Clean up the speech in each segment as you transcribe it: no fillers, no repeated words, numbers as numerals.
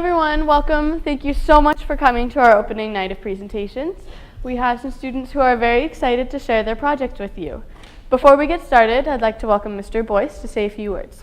everyone, welcome. Thank you so much for coming to our opening night of presentations. We have some students who are very excited to share their project with you. Before we get started, I'd like to welcome Mr. Boyce to say a few words.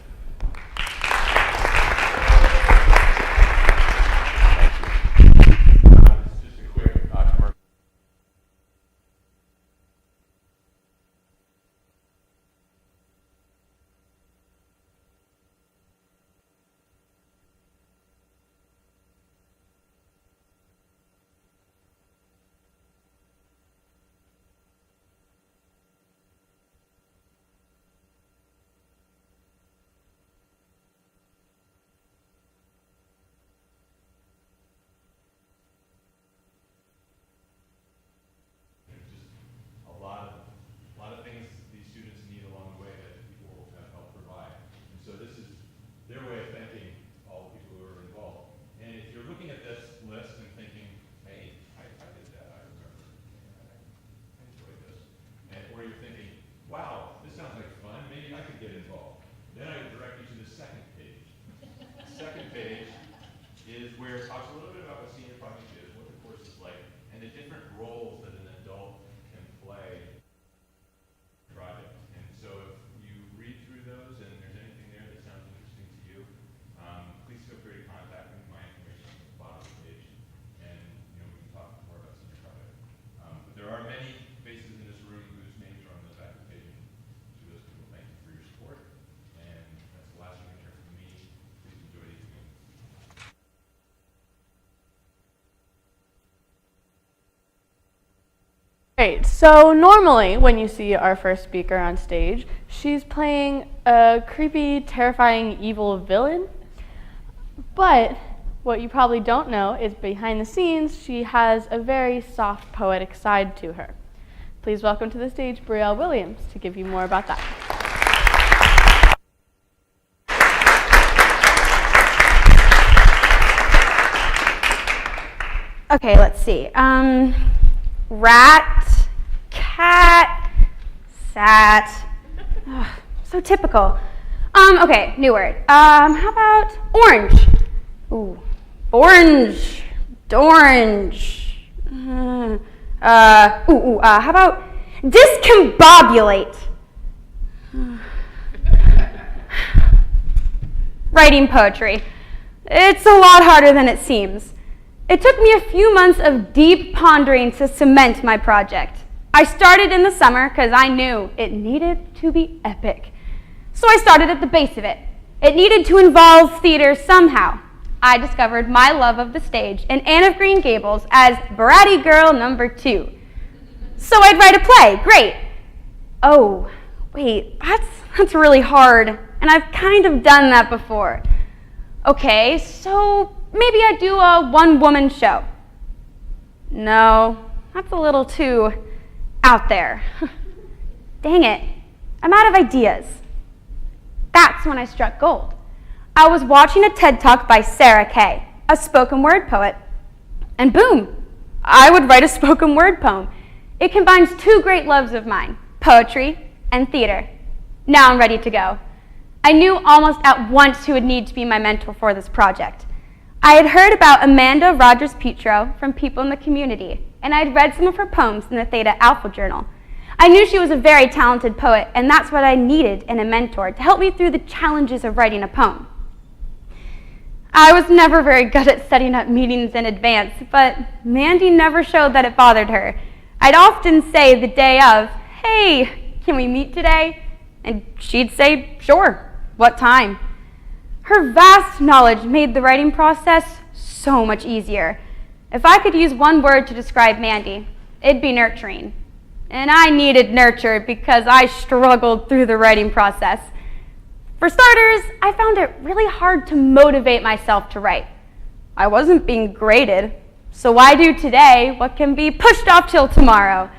Great, so normally when you see our first speaker on stage, she's playing a creepy, terrifying, evil villain. But what you probably don't know is behind the scenes, she has a very soft, poetic side to her. Please welcome to the stage Brielle Williams to give you more about that. Okay, let's see. Rat, cat, sat. Ugh, so typical. Okay, new word. How about orange? Ooh, orange, dorange. How about discombobulate? Writing poetry. It's a lot harder than it seems. It took me a few months of deep pondering to cement my project. I started in the summer because I knew it needed to be epic. So I started at the base of it. It needed to involve theater somehow. I discovered my love of the stage in Anne of Green Gables as Bratty Girl number 2. So I'd write a play, great. Oh, wait, that's really hard, and I've kind of done that before. Okay, so maybe I do a one-woman show. No, that's a little too out there. Dang it, I'm out of ideas. That's when I struck gold. I was watching a TED Talk by Sarah Kay, a spoken word poet, and boom, I would write a spoken word poem. It combines two great loves of mine, poetry and theater. Now I'm ready to go. I knew almost at once who would need to be my mentor for this project. I had heard about Amanda Rogers-Petro from people in the community, and I had read some of her poems in the Theta Alpha Journal. I knew she was a very talented poet, and that's what I needed in a mentor to help me through the challenges of writing a poem. I was never very good at setting up meetings in advance, but Mandy never showed that it bothered her. I'd often say the day of, "Hey, can we meet today?" And she'd say, "Sure, what time?" Her vast knowledge made the writing process so much easier. If I could use one word to describe Mandy, it'd be nurturing. And I needed nurture because I struggled through the writing process. For starters, I found it really hard to motivate myself to write. I wasn't being graded, so why do today what can be pushed off till tomorrow?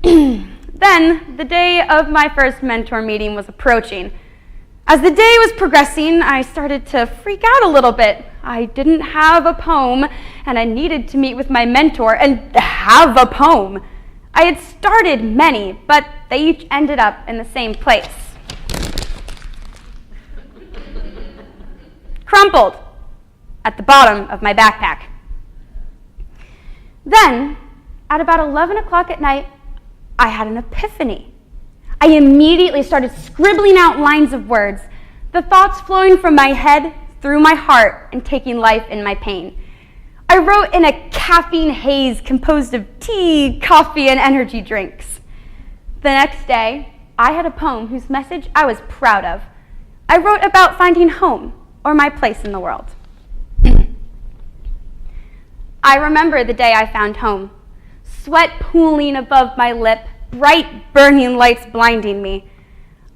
Then, the day of my first mentor meeting was approaching. As the day was progressing, I started to freak out a little bit. I didn't have a poem, and I needed to meet with my mentor and have a poem. I had started many, but they each ended up in the same place. Crumpled. at the bottom of my backpack. Then, at about 11 o'clock at night, I had an epiphany. I immediately started scribbling out lines of words, the thoughts flowing from my head through my heart and taking life in my pain. I wrote in a caffeine haze composed of tea, coffee, and energy drinks. The next day, I had a poem whose message I was proud of. I wrote about finding home, or my place in the world. I remember the day I found home, sweat pooling above my lip, bright burning lights blinding me.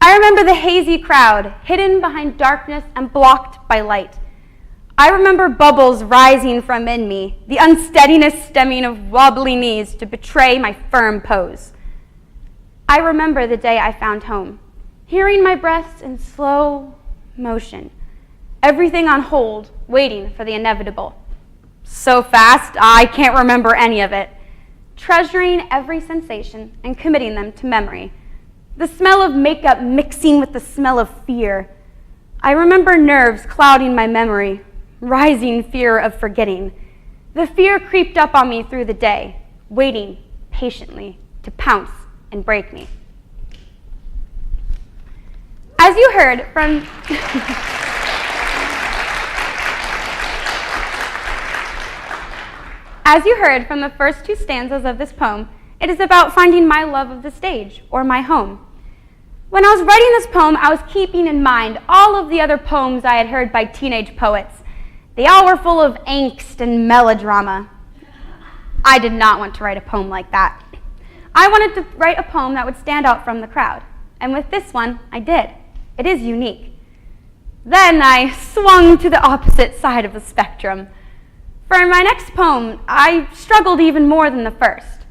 I remember the hazy crowd, hidden behind darkness and blocked by light. I remember bubbles rising from in me, the unsteadiness stemming of wobbly knees to betray my firm pose. I remember the day I found home, hearing my breaths in slow motion, everything on hold, waiting for the inevitable. So fast, I can't remember any of it. Treasuring every sensation and committing them to memory. The smell of makeup mixing with the smell of fear. I remember nerves clouding my memory, rising fear of forgetting. The fear creeped up on me through the day, waiting patiently to pounce and break me. As you heard from As you heard from the first two stanzas of this poem, it is about finding my love of the stage, or my home. When I was writing this poem, I was keeping in mind all of the other poems I had heard by teenage poets. They all were full of angst and melodrama. I did not want to write a poem like that. I wanted to write a poem that would stand out from the crowd, and with this one, I did. It is unique. Then I swung to the opposite side of the spectrum. For my next poem, I struggled even more than the first.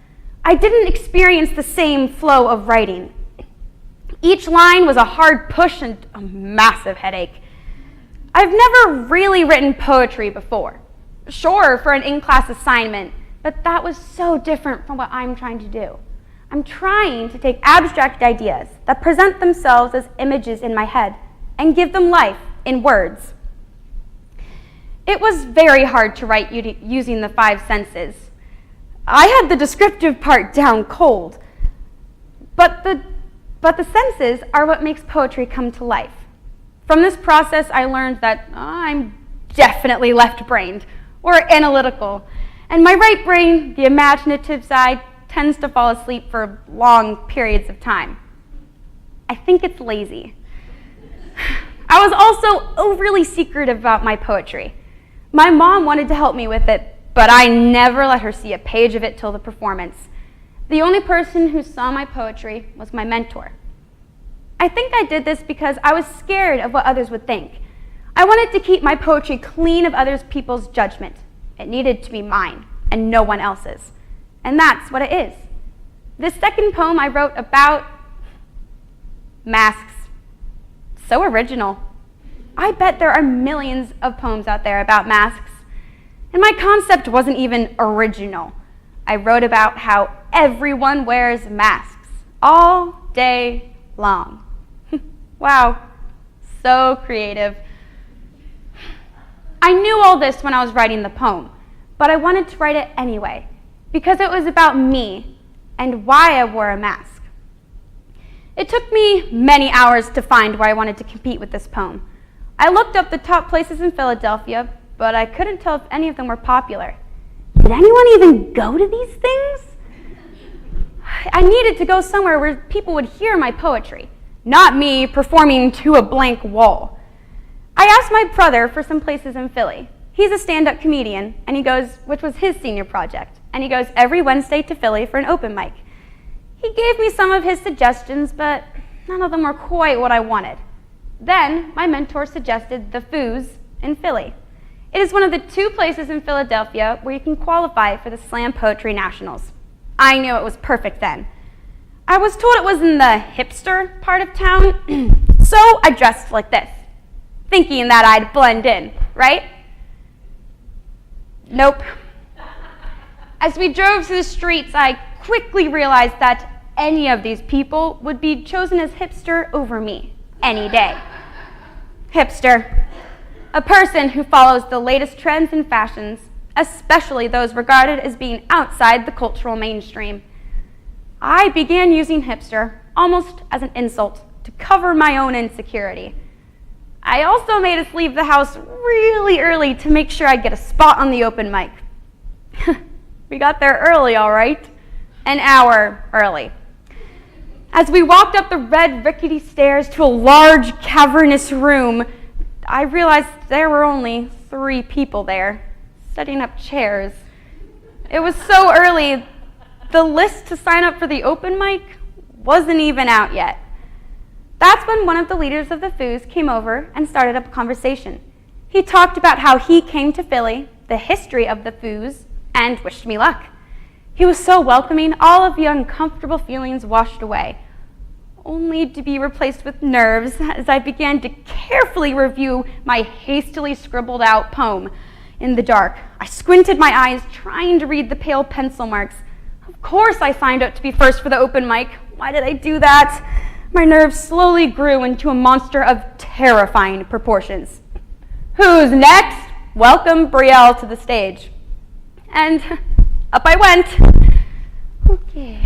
I didn't experience the same flow of writing. Each line was a hard push and a massive headache. I've never really written poetry before. Sure, for an in-class assignment, but that was so different from what I'm trying to do. I'm trying to take abstract ideas that present themselves as images in my head and give them life in words. It was very hard to write using the 5 senses. I had the descriptive part down cold, but the senses are what makes poetry come to life. From this process, I learned that I'm definitely left-brained, or analytical, and my right brain, the imaginative side, tends to fall asleep for long periods of time. I think it's lazy. I was also overly secretive about my poetry. My mom wanted to help me with it, but I never let her see a page of it till the performance. The only person who saw my poetry was my mentor. I think I did this because I was scared of what others would think. I wanted to keep my poetry clean of other people's judgment. It needed to be mine and no one else's. And that's what it is. This second poem I wrote about masks. So original. I bet there are millions of poems out there about masks. And my concept wasn't even original. I wrote about how everyone wears masks all day long. Wow, so creative. I knew all this when I was writing the poem, but I wanted to write it anyway, because it was about me and why I wore a mask. It took me many hours to find where I wanted to compete with this poem. I looked up the top places in Philadelphia, but I couldn't tell if any of them were popular. Did anyone even go to these things? I needed to go somewhere where people would hear my poetry, not me performing to a blank wall. I asked my brother for some places in Philly. He's a stand-up comedian, and he goes, which was his senior project, and he goes every Wednesday to Philly for an open mic. He gave me some of his suggestions, but none of them were quite what I wanted. Then my mentor suggested the Foos in Philly. It is one of the 2 places in Philadelphia where you can qualify for the Slam Poetry Nationals. I knew it was perfect then. I was told it was in the hipster part of town, so I dressed like this, thinking that I'd blend in, right? Nope. As we drove through the streets, I quickly realized that any of these people would be chosen as hipster over me any day. Hipster. a person who follows the latest trends and fashions, especially those regarded as being outside the cultural mainstream. I began using hipster almost as an insult to cover my own insecurity. I also made us leave the house really early to make sure I'd get a spot on the open mic. We got there early, all right. An hour early. As we walked up the red, rickety stairs to a large, cavernous room, I realized there were only 3 people there, setting up chairs. It was so early, the list to sign up for the open mic wasn't even out yet. That's when one of the leaders of the Foos came over and started up a conversation. He talked about how he came to Philly, the history of the Foos, and wished me luck. He was so welcoming, all of the uncomfortable feelings washed away, only to be replaced with nerves as I began to carefully review my hastily scribbled out poem in the dark. I squinted my eyes, trying to read the pale pencil marks. Of course I signed up to be first for the open mic. Why did I do that? My nerves slowly grew into a monster of terrifying proportions. Who's next? Welcome Brielle to the stage. And up I went. Okay.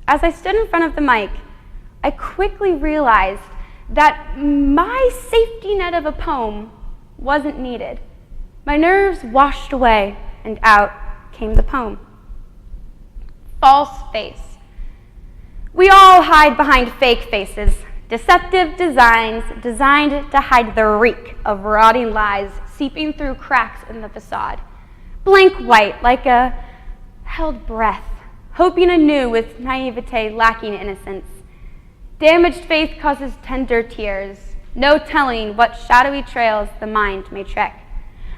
As I stood in front of the mic, I quickly realized that my safety net of a poem wasn't needed. My nerves washed away, and out came the poem. False face. We all hide behind fake faces, deceptive designs designed to hide the reek of rotting lies seeping through cracks in the facade. Blank white like a held breath, hoping anew with naivete lacking innocence. Damaged faith causes tender tears, no telling what shadowy trails the mind may trek.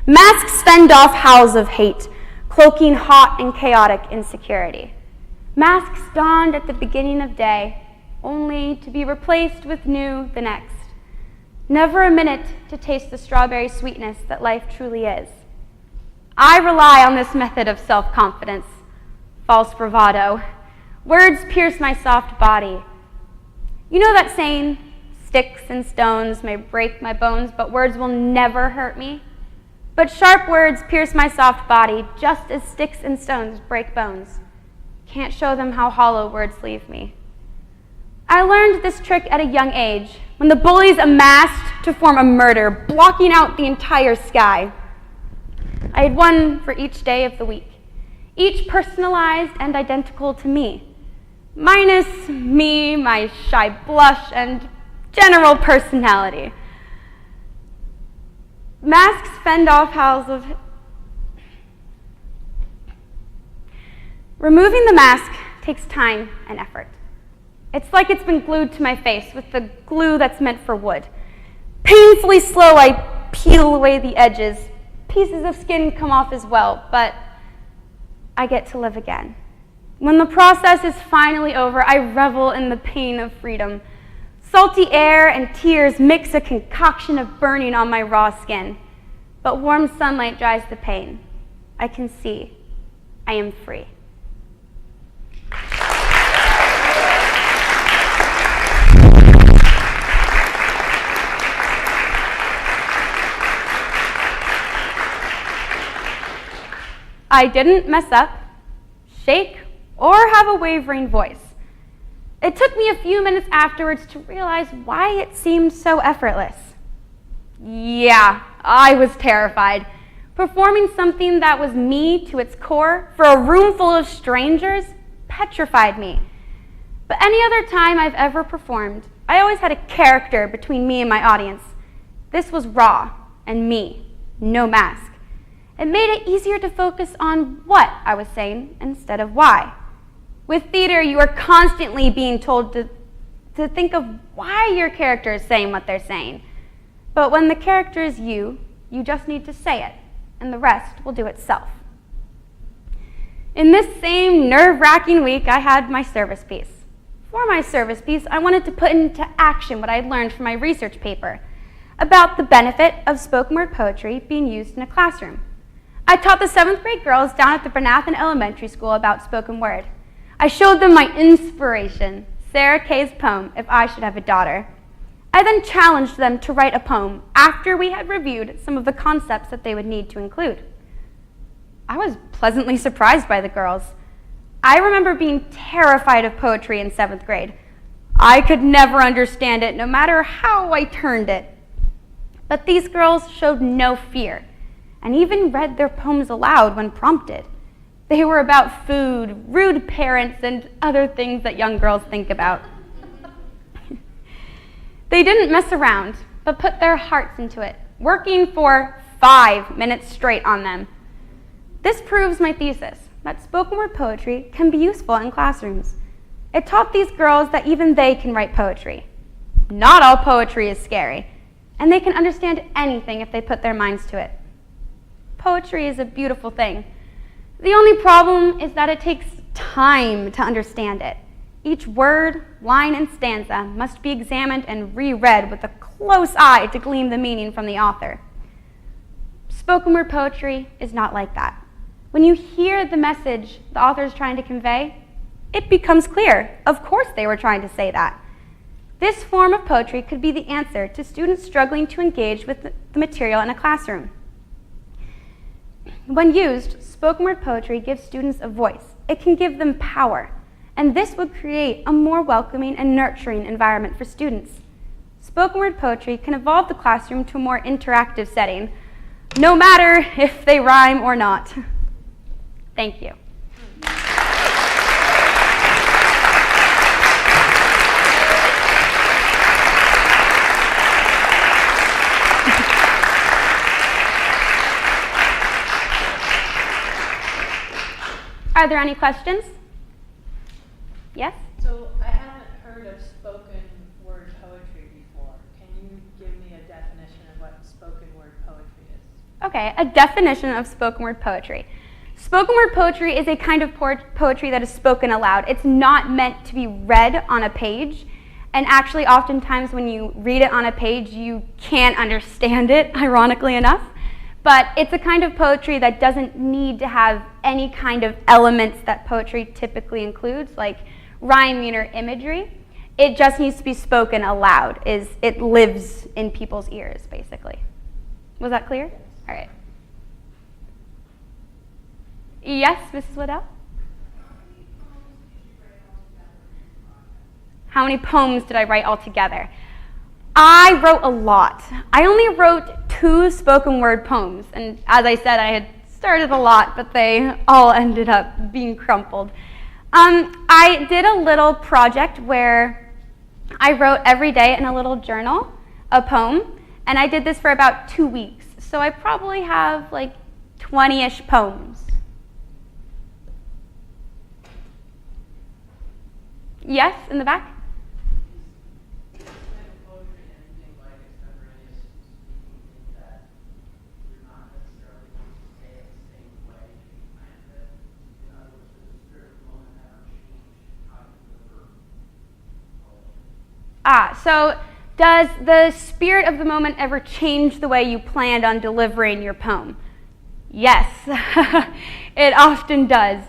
Masks fend off howls of hate, cloaking hot and chaotic insecurity. Masks donned at the beginning of day, only to be replaced with new the next. Never a minute to taste the strawberry sweetness that life truly is. I rely on this method of self-confidence, false bravado. Words pierce my soft body. You know that saying, sticks and stones may break my bones, but words will never hurt me? But sharp words pierce my soft body, just as sticks and stones break bones. Can't show them how hollow words leave me. I learned this trick at a young age, when the bullies amassed to form a murder, blocking out the entire sky. I had one for each day of the week, each personalized and identical to me, minus me, my shy blush, and general personality. Masks fend off howls of... Removing the mask takes time and effort. It's like it's been glued to my face with the glue that's meant for wood. Painfully slow, I peel away the edges. Pieces of skin come off as well, but I get to live again. When the process is finally over, I revel in the pain of freedom. Salty air and tears mix a concoction of burning on my raw skin, but warm sunlight dries the pain. I can see. I am free. I didn't mess up, shake, or have a wavering voice. It took me a few minutes afterwards to realize why it seemed so effortless. Yeah, I was terrified. Performing something that was me to its core for a room full of strangers petrified me. But any other time I've ever performed, I always had a character between me and my audience. This was raw and me, no mask. It made it easier to focus on what I was saying instead of why. With theater, you are constantly being told to think of why your character is saying what they're saying. But when the character is you just need to say it, and the rest will do itself. In this same nerve-wracking week, I had my service piece. For my service piece, I wanted to put into action what I had learned from my research paper about the benefit of spoken word poetry being used in a classroom. I taught the 7th grade girls down at the Bernathen Elementary School about spoken word. I showed them my inspiration, Sarah Kay's poem, If I Should Have a Daughter. I then challenged them to write a poem after we had reviewed some of the concepts that they would need to include. I was pleasantly surprised by the girls. I remember being terrified of poetry in 7th grade. I could never understand it, no matter how I turned it. But these girls showed no fear, and even read their poems aloud when prompted. They were about food, rude parents, and other things that young girls think about. They didn't mess around, but put their hearts into it, working for 5 minutes straight on them. This proves my thesis, that spoken word poetry can be useful in classrooms. It taught these girls that even they can write poetry. Not all poetry is scary, and they can understand anything if they put their minds to it. Poetry is a beautiful thing. The only problem is that it takes time to understand it. Each word, line, and stanza must be examined and reread with a close eye to glean the meaning from the author. Spoken word poetry is not like that. When you hear the message the author is trying to convey, it becomes clear. Of course they were trying to say that. This form of poetry could be the answer to students struggling to engage with the material in a classroom. When used, spoken word poetry gives students a voice. It can give them power, and this would create a more welcoming and nurturing environment for students. Spoken word poetry can evolve the classroom to a more interactive setting, no matter if they rhyme or not. Thank you. Are there any questions? Yes? So I haven't heard of spoken word poetry before. Can you give me a definition of what spoken word poetry is? Okay, a definition of spoken word poetry. Spoken word poetry is a kind of poetry that is spoken aloud. It's not meant to be read on a page, and actually oftentimes when you read it on a page, you can't understand it, ironically enough. But it's a kind of poetry that doesn't need to have any kind of elements that poetry typically includes, like rhyming or imagery. It just needs to be spoken aloud. It lives in people's ears, basically. Was that clear? All right. Yes, Mrs. Waddell? How many poems did I write altogether? I wrote a lot. I only wrote 2 spoken word poems, and as I said, I had started a lot, but they all ended up being crumpled. I did a little project where I wrote every day in a little journal a poem, and I did this for about 2 weeks. So I probably have like 20-ish poems. Yes, in the back? So does the spirit of the moment ever change the way you planned on delivering your poem? Yes, it often does.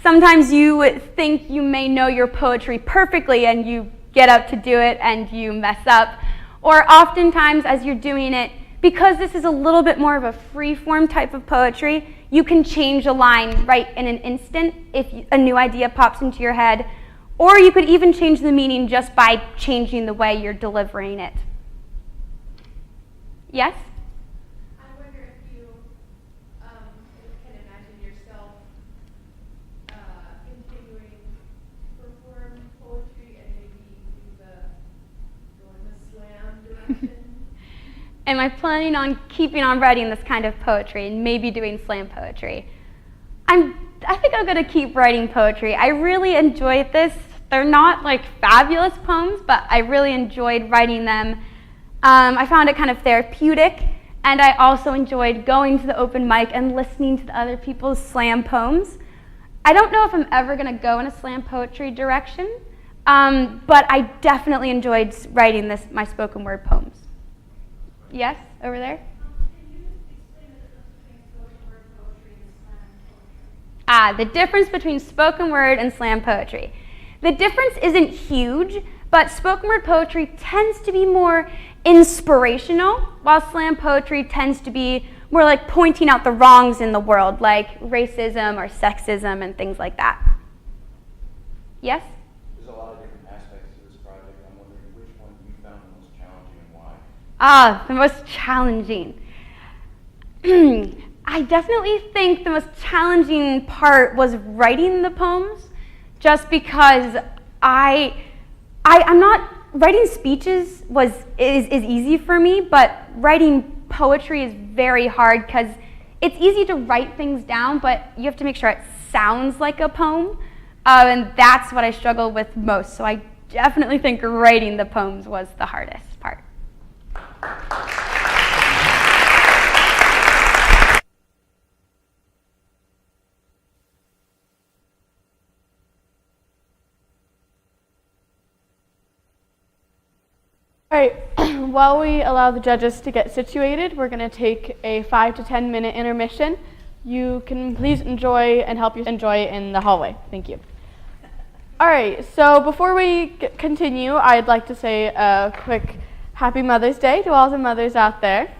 Sometimes you think you may know your poetry perfectly and you get up to do it and you mess up. Or oftentimes as you're doing it, because this is a little bit more of a free-form type of poetry, you can change a line right in an instant if a new idea pops into your head. Or you could even change the meaning just by changing the way you're delivering it. Yes? I wonder if you can imagine yourself continuing to perform poetry and maybe go in the slam direction. Am I planning on keeping on writing this kind of poetry and maybe doing slam poetry? I think I'm going to keep writing poetry. I really enjoyed this. They're not like fabulous poems, but I really enjoyed writing them. I found it kind of therapeutic, and I also enjoyed going to the open mic and listening to the other people's slam poems. I don't know if I'm ever going to go in a slam poetry direction, but I definitely enjoyed writing my spoken word poems. Yes, over there? Can you explain the difference between spoken word poetry The difference between spoken word and slam poetry. The difference isn't huge, but spoken word poetry tends to be more inspirational, while slam poetry tends to be more like pointing out the wrongs in the world, like racism or sexism and things like that. Yes? There's a lot of different aspects to this project. I'm wondering which one you found the most challenging and why? The most challenging. I definitely think the most challenging part was writing the poems, just because I'm not, writing speeches is easy for me, but writing poetry is very hard because it's easy to write things down, but you have to make sure it sounds like a poem, and that's what I struggle with most. So I definitely think writing the poems was the hardest part. All right, while we allow the judges to get situated, we're going to take a 5 to 10 minute intermission. You can please enjoy and help you enjoy in the hallway. Thank you. All right, so before we continue, I'd like to say a quick Happy Mother's Day to all the mothers out there.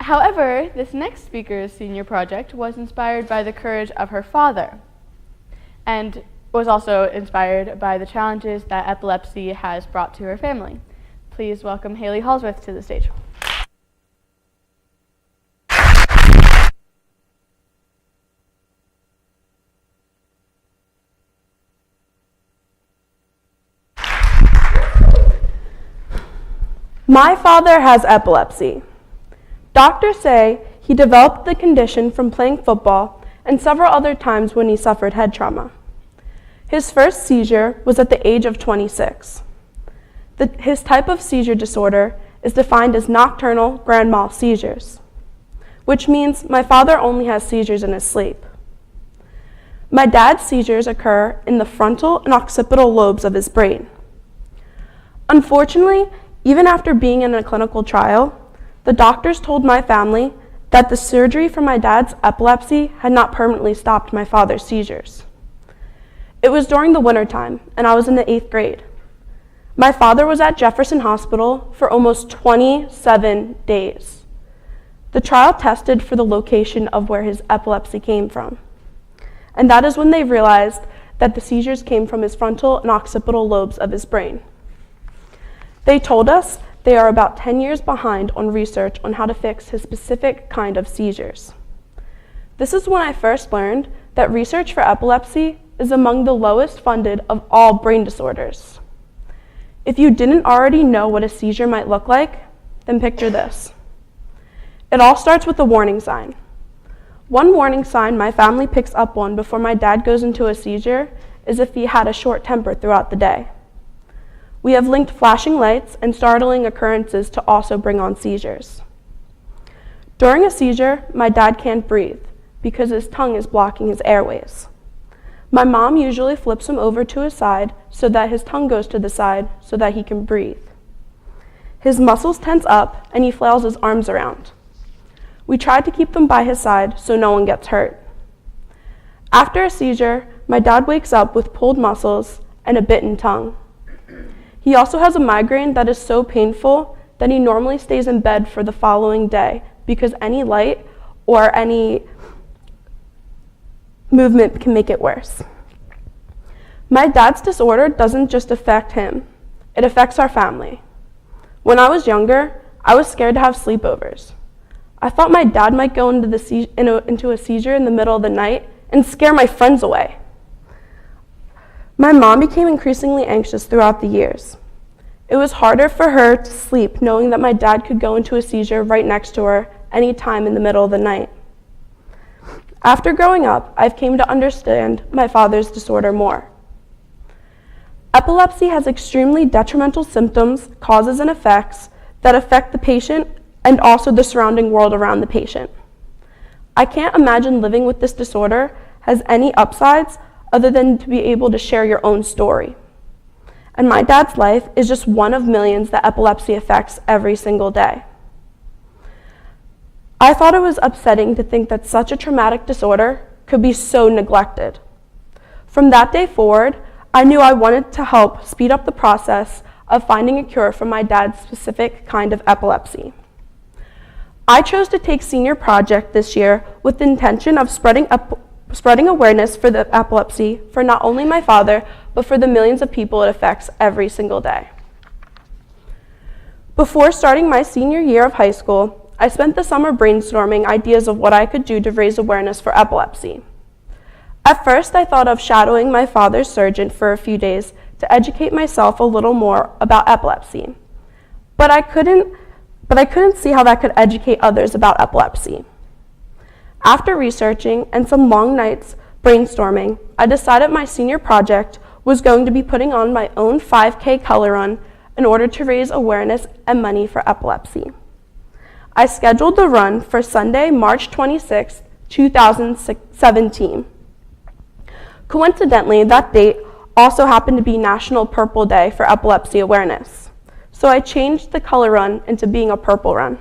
However, this next speaker's senior project was inspired by the courage of her father, and was also inspired by the challenges that epilepsy has brought to her family. Please welcome Haley Halsworth to the stage. My father has epilepsy. Doctors say he developed the condition from playing football and several other times when he suffered head trauma. His first seizure was at the age of 26. His type of seizure disorder is defined as nocturnal grand mal seizures, which means my father only has seizures in his sleep. My dad's seizures occur in the frontal and occipital lobes of his brain. Unfortunately, even after being in a clinical trial, the doctors told my family that the surgery for my dad's epilepsy had not permanently stopped my father's seizures. It was during the wintertime, and I was in the 8th grade. My father was at Jefferson Hospital for almost 27 days. The trial tested for the location of where his epilepsy came from, and that is when they realized that the seizures came from his frontal and occipital lobes of his brain. They told us they are about 10 years behind on research on how to fix his specific kind of seizures. This is when I first learned that research for epilepsy is among the lowest funded of all brain disorders. If you didn't already know what a seizure might look like, then picture this. It all starts with a warning sign. One warning sign my family picks up on before my dad goes into a seizure is if he had a short temper throughout the day. We have linked flashing lights and startling occurrences to also bring on seizures. During a seizure, my dad can't breathe because his tongue is blocking his airways. My mom usually flips him over to his side so that his tongue goes to the side so that he can breathe. His muscles tense up and he flails his arms around. We try to keep them by his side so no one gets hurt. After a seizure, my dad wakes up with pulled muscles and a bitten tongue. He also has a migraine that is so painful that he normally stays in bed for the following day because any light or any movement can make it worse. My dad's disorder doesn't just affect him, it affects our family. When I was younger, I was scared to have sleepovers. I thought my dad might go into a seizure in the middle of the night and scare my friends away. My mom became increasingly anxious throughout the years. It was harder for her to sleep knowing that my dad could go into a seizure right next to her any time in the middle of the night. After growing up, I've came to understand my father's disorder more. Epilepsy has extremely detrimental symptoms, causes, and effects that affect the patient and also the surrounding world around the patient. I can't imagine living with this disorder has any upsides other than to be able to share your own story. And my dad's life is just one of millions that epilepsy affects every single day. I thought it was upsetting to think that such a traumatic disorder could be so neglected. From that day forward, I knew I wanted to help speed up the process of finding a cure for my dad's specific kind of epilepsy. I chose to take senior project this year with the intention of spreading awareness for the epilepsy for not only my father, but for the millions of people it affects every single day. Before starting my senior year of high school, I spent the summer brainstorming ideas of what I could do to raise awareness for epilepsy. At first, I thought of shadowing my father's surgeon for a few days to educate myself a little more about epilepsy. But I couldn't see how that could educate others about epilepsy. After researching and some long nights brainstorming, I decided my senior project was going to be putting on my own 5K color run in order to raise awareness and money for epilepsy. I scheduled the run for Sunday, March 26, 2017. Coincidentally, that date also happened to be National Purple Day for Epilepsy Awareness, so I changed the color run into being a purple run.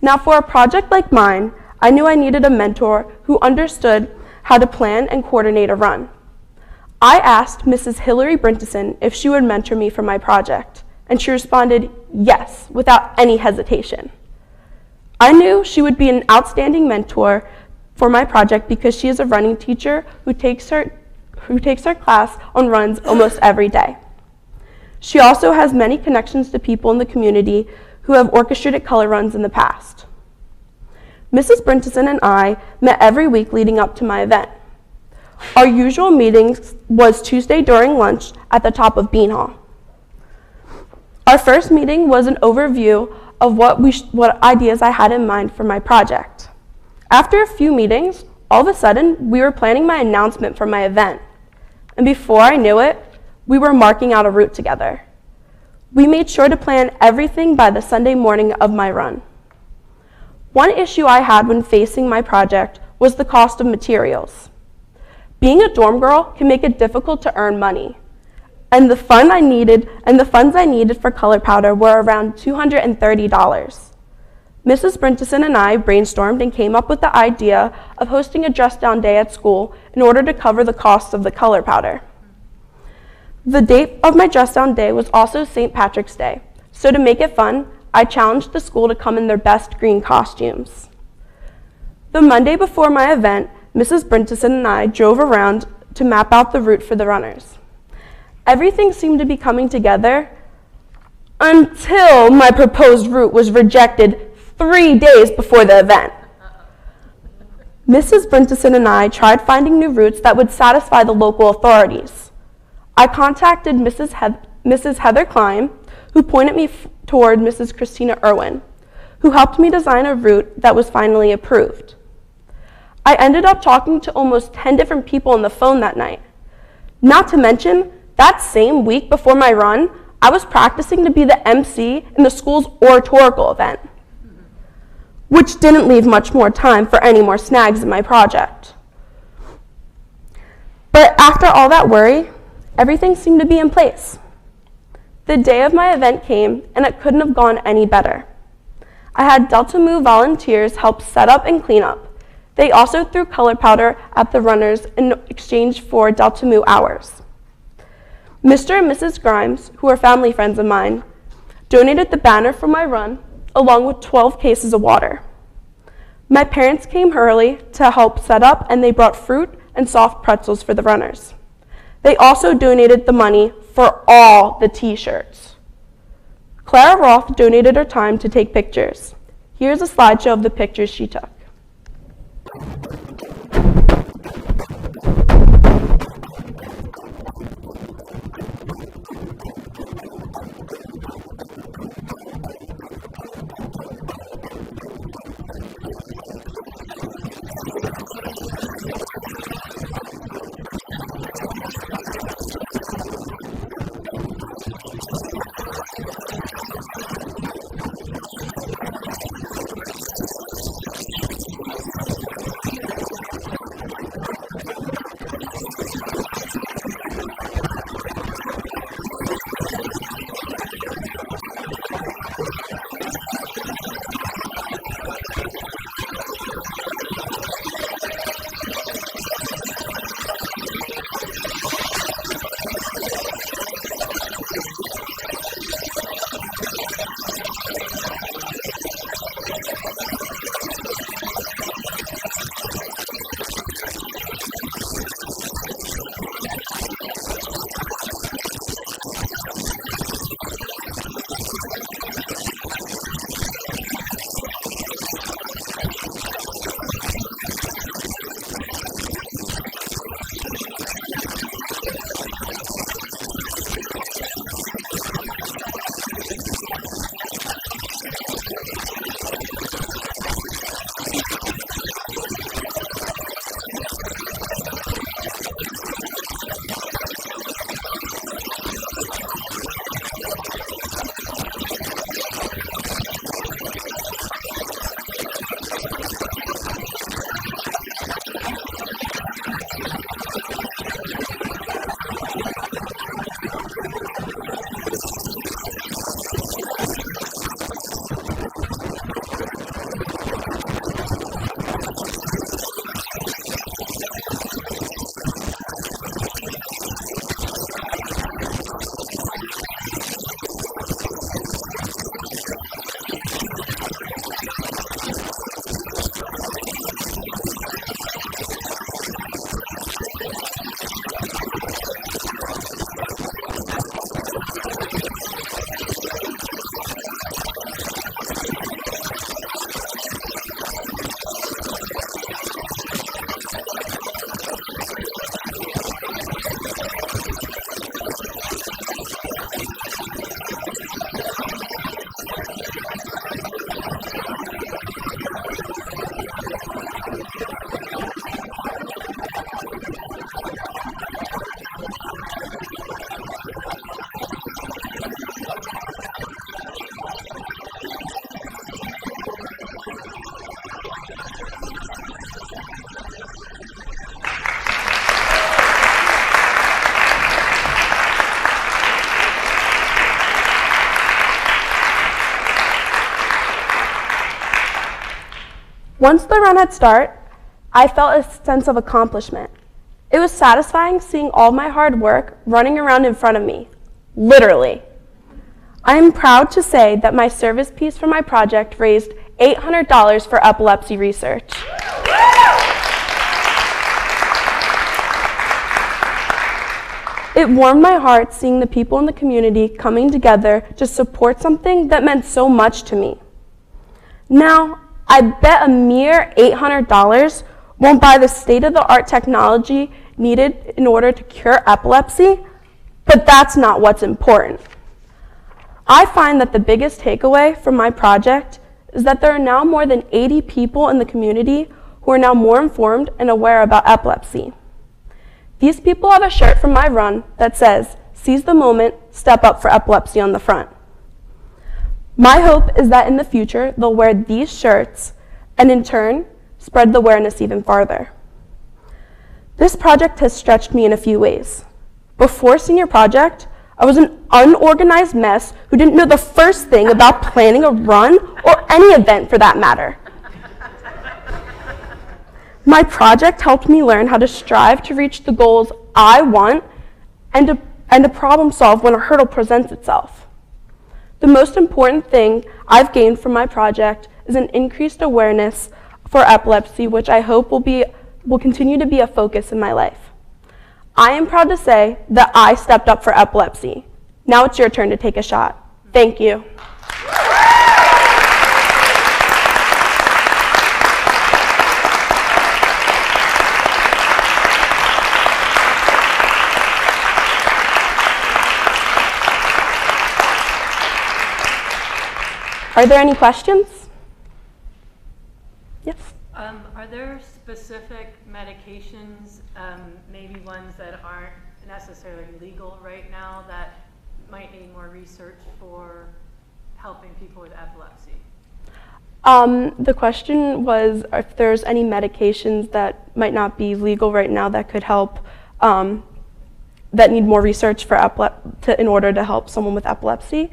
Now, for a project like mine, I knew I needed a mentor who understood how to plan and coordinate a run. I asked Mrs. Hillary Brinteson if she would mentor me for my project, and she responded yes, without any hesitation. I knew she would be an outstanding mentor for my project because she is a running teacher who takes her class on runs almost every day. She also has many connections to people in the community who have orchestrated color runs in the past. Mrs. Brinteson and I met every week leading up to my event. Our usual meeting was Tuesday during lunch at the top of Bean Hall. Our first meeting was an overview of what ideas I had in mind for my project. After a few meetings, all of a sudden, we were planning my announcement for my event. And before I knew it, we were marking out a route together. We made sure to plan everything by the Sunday morning of my run. One issue I had when facing my project was the cost of materials. Being a dorm girl can make it difficult to earn money. And the funds I needed for color powder were around $230. Mrs. Brinteson and I brainstormed and came up with the idea of hosting a dress-down day at school in order to cover the costs of the color powder. The date of my dress-down day was also St. Patrick's Day, so to make it fun, I challenged the school to come in their best green costumes. The Monday before my event, Mrs. Brinteson and I drove around to map out the route for the runners. Everything seemed to be coming together until my proposed route was rejected 3 days before the event. Mrs. Brinteson and I tried finding new routes that would satisfy the local authorities. I contacted Mrs. Heather Klein, who pointed me toward Mrs. Christina Irwin, who helped me design a route that was finally approved. I ended up talking to almost 10 different people on the phone that night. Not to mention, that same week before my run, I was practicing to be the MC in the school's oratorical event, which didn't leave much more time for any more snags in my project. But after all that worry, everything seemed to be in place. The day of my event came, and it couldn't have gone any better. I had Delta Mu volunteers help set up and clean up. They also threw color powder at the runners in exchange for Delta Mu hours. Mr. and Mrs. Grimes, who are family friends of mine, donated the banner for my run, along with 12 cases of water. My parents came early to help set up, and they brought fruit and soft pretzels for the runners. They also donated the money for all the t-shirts. Clara Roth donated her time to take pictures. Here's a slideshow of the pictures she took. Once the run had started, I felt a sense of accomplishment. It was satisfying seeing all my hard work running around in front of me, literally. I am proud to say that my service piece for my project raised $800 for epilepsy research. It warmed my heart seeing the people in the community coming together to support something that meant so much to me. Now, I bet a mere $800 won't buy the state-of-the-art technology needed in order to cure epilepsy, but that's not what's important. I find that the biggest takeaway from my project is that there are now more than 80 people in the community who are now more informed and aware about epilepsy. These people have a shirt from my run that says, "Seize the moment, step up for epilepsy" on the front. My hope is that in the future, they'll wear these shirts and in turn, spread the awareness even farther. This project has stretched me in a few ways. Before senior project, I was an unorganized mess who didn't know the first thing about planning a run or any event for that matter. My project helped me learn how to strive to reach the goals I want and to problem solve when a hurdle presents itself. The most important thing I've gained from my project is an increased awareness for epilepsy, which I hope will continue to be a focus in my life. I am proud to say that I stepped up for epilepsy. Now it's your turn to take a shot. Thank you. Are there any questions? Yes? Are there specific medications, maybe ones that aren't necessarily legal right now, that might need more research for helping people with epilepsy? The question was if there's any medications that might not be legal right now that could help, that need more research for in order to help someone with epilepsy.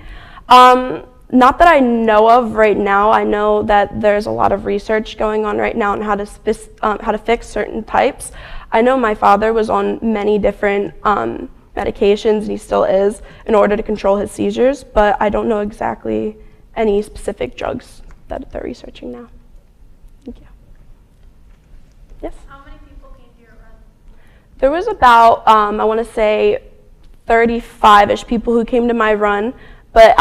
Not that I know of right now. I know that there's a lot of research going on right now on how to fix certain types. I know my father was on many different medications, and he still is, in order to control his seizures, but I don't know exactly any specific drugs that they're researching now. Thank you. Yes? How many people came to your run? There was about, I want to say, 35-ish people who came to my run, but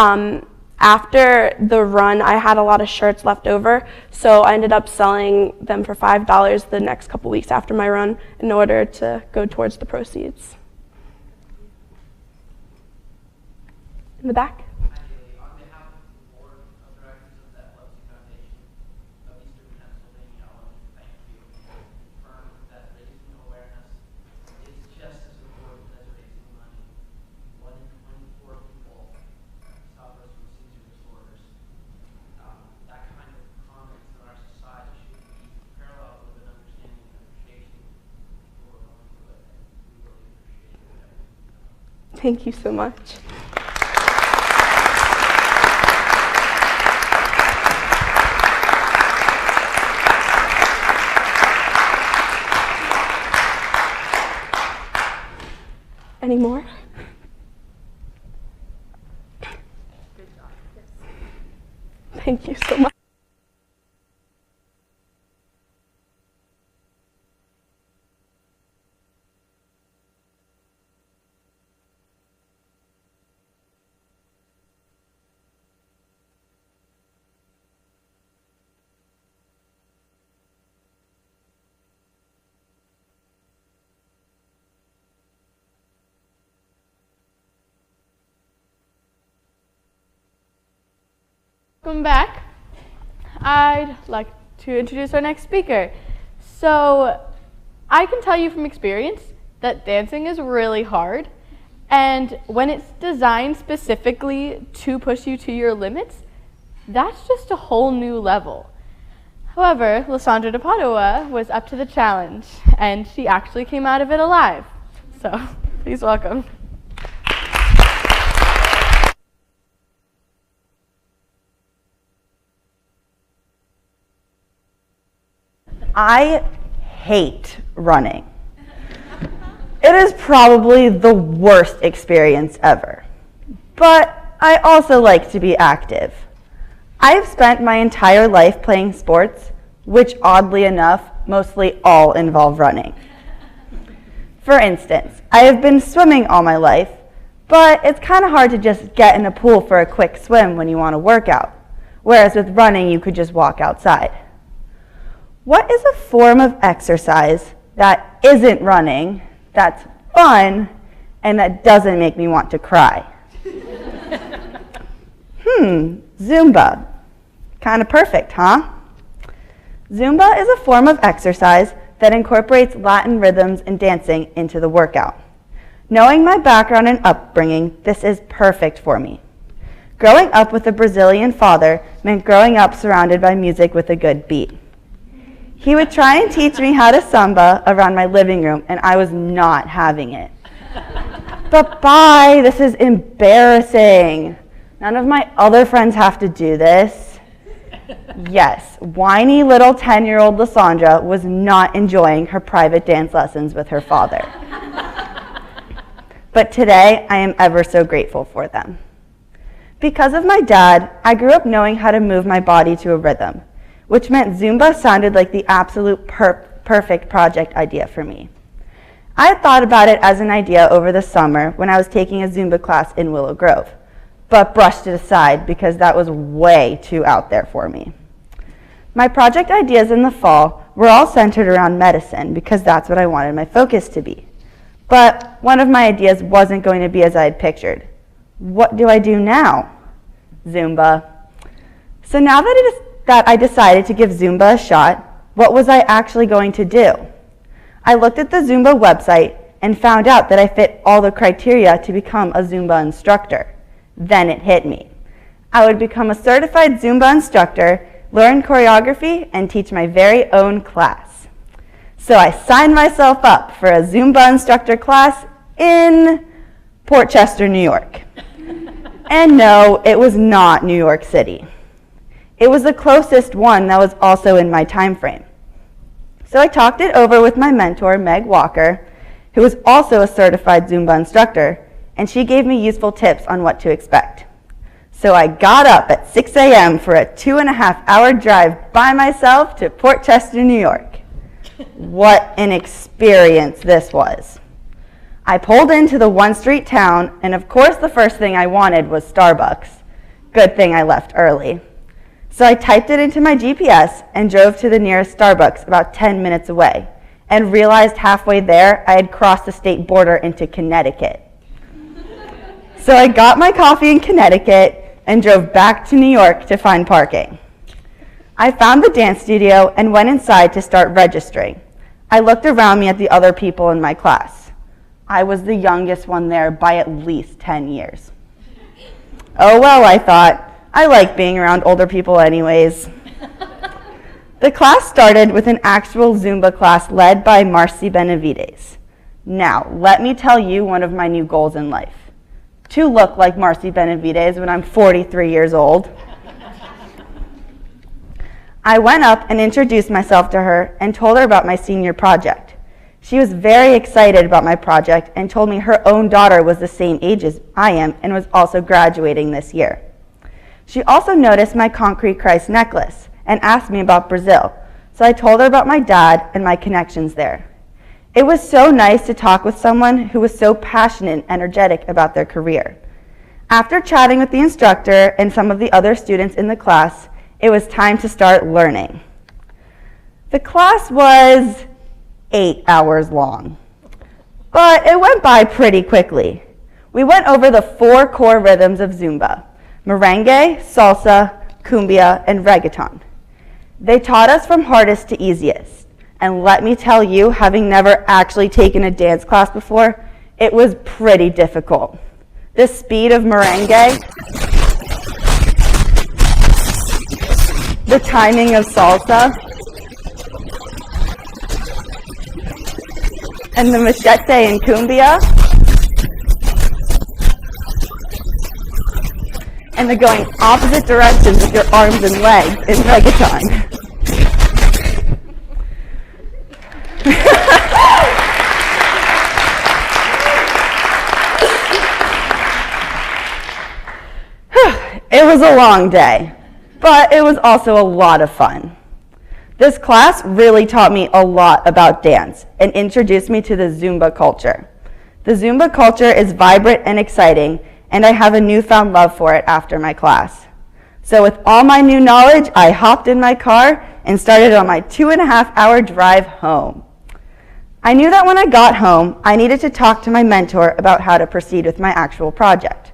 after the run, I had a lot of shirts left over, so I ended up selling them for $5 the next couple weeks after my run in order to go towards the proceeds. In the back? On behalf of the Board of Directors of the Epilepsy Foundation of Eastern Pennsylvania, I want to thank you and confirm that raising awareness is just as important as raising money. 1 in 24 people suffers from seizure disorders. That kind of comments in our society should be parallel with an understanding and appreciation for what we're going through it. We really appreciate it. Thank you so much. Any more? Good job. Yes. Thank you so much. Welcome back. I'd like to introduce our next speaker. So I can tell you from experience that dancing is really hard, and when it's designed specifically to push you to your limits, that's just a whole new level. However, Lysandra de Padua was up to the challenge, and she actually came out of it alive. So please welcome. I hate running. It is probably the worst experience ever. But I also like to be active. I have spent my entire life playing sports, which oddly enough, mostly all involve running. For instance, I have been swimming all my life, but it's kind of hard to just get in a pool for a quick swim when you want to work out, whereas with running you could just walk outside. What is a form of exercise that isn't running, that's fun, and that doesn't make me want to cry? Zumba. Kind of perfect, huh? Zumba is a form of exercise that incorporates Latin rhythms and dancing into the workout. Knowing my background and upbringing, this is perfect for me. Growing up with a Brazilian father meant growing up surrounded by music with a good beat. He would try and teach me how to samba around my living room, and I was not having it. But bye, this is embarrassing. None of my other friends have to do this. Yes, whiny little 10-year-old Lysandra was not enjoying her private dance lessons with her father. But today, I am ever so grateful for them. Because of my dad, I grew up knowing how to move my body to a rhythm, which meant Zumba sounded like the absolute perfect project idea for me. I had thought about it as an idea over the summer when I was taking a Zumba class in Willow Grove, but brushed it aside because that was way too out there for me. My project ideas in the fall were all centered around medicine because that's what I wanted my focus to be. But one of my ideas wasn't going to be as I had pictured. What do I do now? Zumba. So now that I decided to give Zumba a shot, what was I actually going to do? I looked at the Zumba website and found out that I fit all the criteria to become a Zumba instructor. Then it hit me. I would become a certified Zumba instructor, learn choreography, and teach my very own class. So I signed myself up for a Zumba instructor class in Port Chester, New York. And no, it was not New York City. It was the closest one that was also in my time frame. So I talked it over with my mentor, Meg Walker, who was also a certified Zumba instructor, and she gave me useful tips on what to expect. So I got up at 6 a.m. for a 2.5-hour drive by myself to Port Chester, New York. What an experience this was. I pulled into the one-street town, and of course the first thing I wanted was Starbucks. Good thing I left early. So I typed it into my GPS and drove to the nearest Starbucks about 10 minutes away, and realized halfway there I had crossed the state border into Connecticut. So I got my coffee in Connecticut and drove back to New York to find parking. I found the dance studio and went inside to start registering. I looked around me at the other people in my class. I was the youngest one there by at least 10 years. Oh well, I thought. I like being around older people anyways. The class started with an actual Zumba class led by Marcy Benavides. Now, let me tell you one of my new goals in life. To look like Marcy Benavides when I'm 43 years old. I went up and introduced myself to her and told her about my senior project. She was very excited about my project and told me her own daughter was the same age as I am and was also graduating this year. She also noticed my concrete Christ necklace and asked me about Brazil, so I told her about my dad and my connections there. It was so nice to talk with someone who was so passionate and energetic about their career. After chatting with the instructor and some of the other students in the class, it was time to start learning. The class was 8 hours long, but it went by pretty quickly. We went over the 4 core rhythms of Zumba: merengue, salsa, cumbia, and reggaeton. They taught us from hardest to easiest. And let me tell you, having never actually taken a dance class before, it was pretty difficult. The speed of merengue, the timing of salsa, and the machete in cumbia, and the going opposite directions with your arms and legs in reggaeton. was a long day, but it was also a lot of fun. This class really taught me a lot about dance and introduced me to the Zumba culture. The Zumba culture is vibrant and exciting, and I have a newfound love for it after my class. So with all my new knowledge, I hopped in my car and started on my 2.5-hour drive home. I knew that when I got home, I needed to talk to my mentor about how to proceed with my actual project.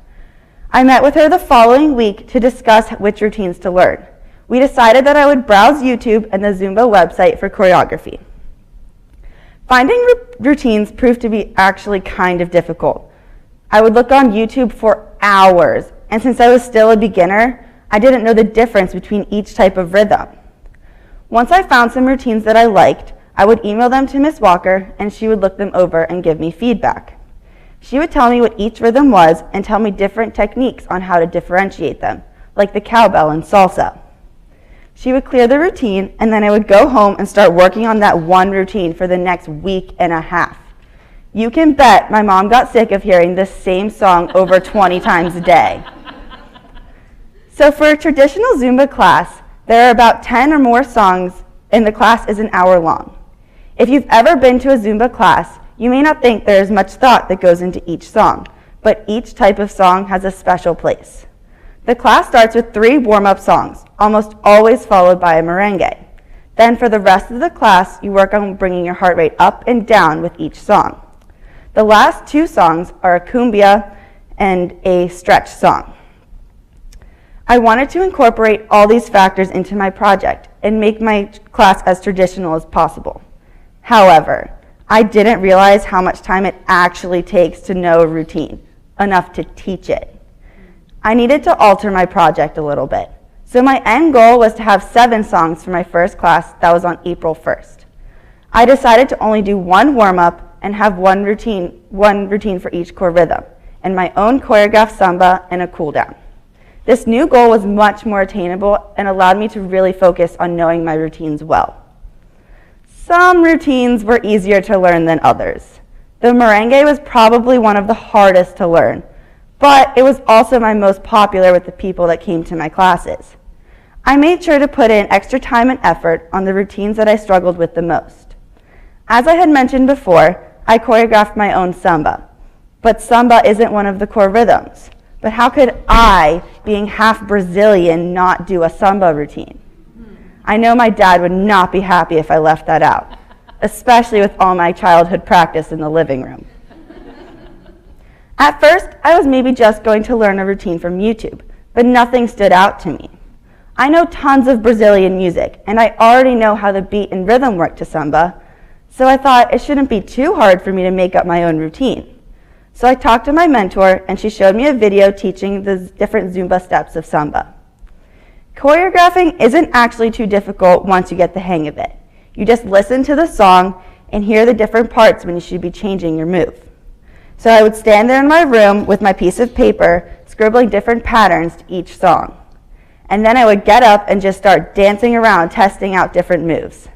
I met with her the following week to discuss which routines to learn. We decided that I would browse YouTube and the Zumba website for choreography. Finding routines proved to be actually kind of difficult. I would look on YouTube for hours, and since I was still a beginner, I didn't know the difference between each type of rhythm. Once I found some routines that I liked, I would email them to Miss Walker, and she would look them over and give me feedback. She would tell me what each rhythm was and tell me different techniques on how to differentiate them, like the cowbell and salsa. She would clear the routine, and then I would go home and start working on that one routine for the next week and a half. You can bet my mom got sick of hearing this same song over 20 times a day. So for a traditional Zumba class, there are about 10 or more songs, and the class is an hour long. If you've ever been to a Zumba class, you may not think there is much thought that goes into each song, but each type of song has a special place. The class starts with 3 warm-up songs, almost always followed by a merengue. Then for the rest of the class, you work on bringing your heart rate up and down with each song. The last 2 songs are a cumbia and a stretch song. I wanted to incorporate all these factors into my project and make my class as traditional as possible. However, I didn't realize how much time it actually takes to know a routine, enough to teach it. I needed to alter my project a little bit. So my end goal was to have 7 songs for my first class that was on April 1st. I decided to only do 1 warm-up and have one routine for each core rhythm, and my own choreographed samba and a cool down. This new goal was much more attainable and allowed me to really focus on knowing my routines well. Some routines were easier to learn than others. The merengue was probably one of the hardest to learn, but it was also my most popular with the people that came to my classes. I made sure to put in extra time and effort on the routines that I struggled with the most. As I had mentioned before, I choreographed my own samba, but samba isn't one of the core rhythms. But how could I, being half Brazilian, not do a samba routine? I know my dad would not be happy if I left that out, especially with all my childhood practice in the living room. At first, I was maybe just going to learn a routine from YouTube, but nothing stood out to me. I know tons of Brazilian music, and I already know how the beat and rhythm work to samba, so I thought it shouldn't be too hard for me to make up my own routine. So I talked to my mentor, and she showed me a video teaching the different Zumba steps of samba. Choreographing isn't actually too difficult once you get the hang of it. You just listen to the song and hear the different parts when you should be changing your move. So I would stand there in my room with my piece of paper, scribbling different patterns to each song. And then I would get up and just start dancing around, testing out different moves.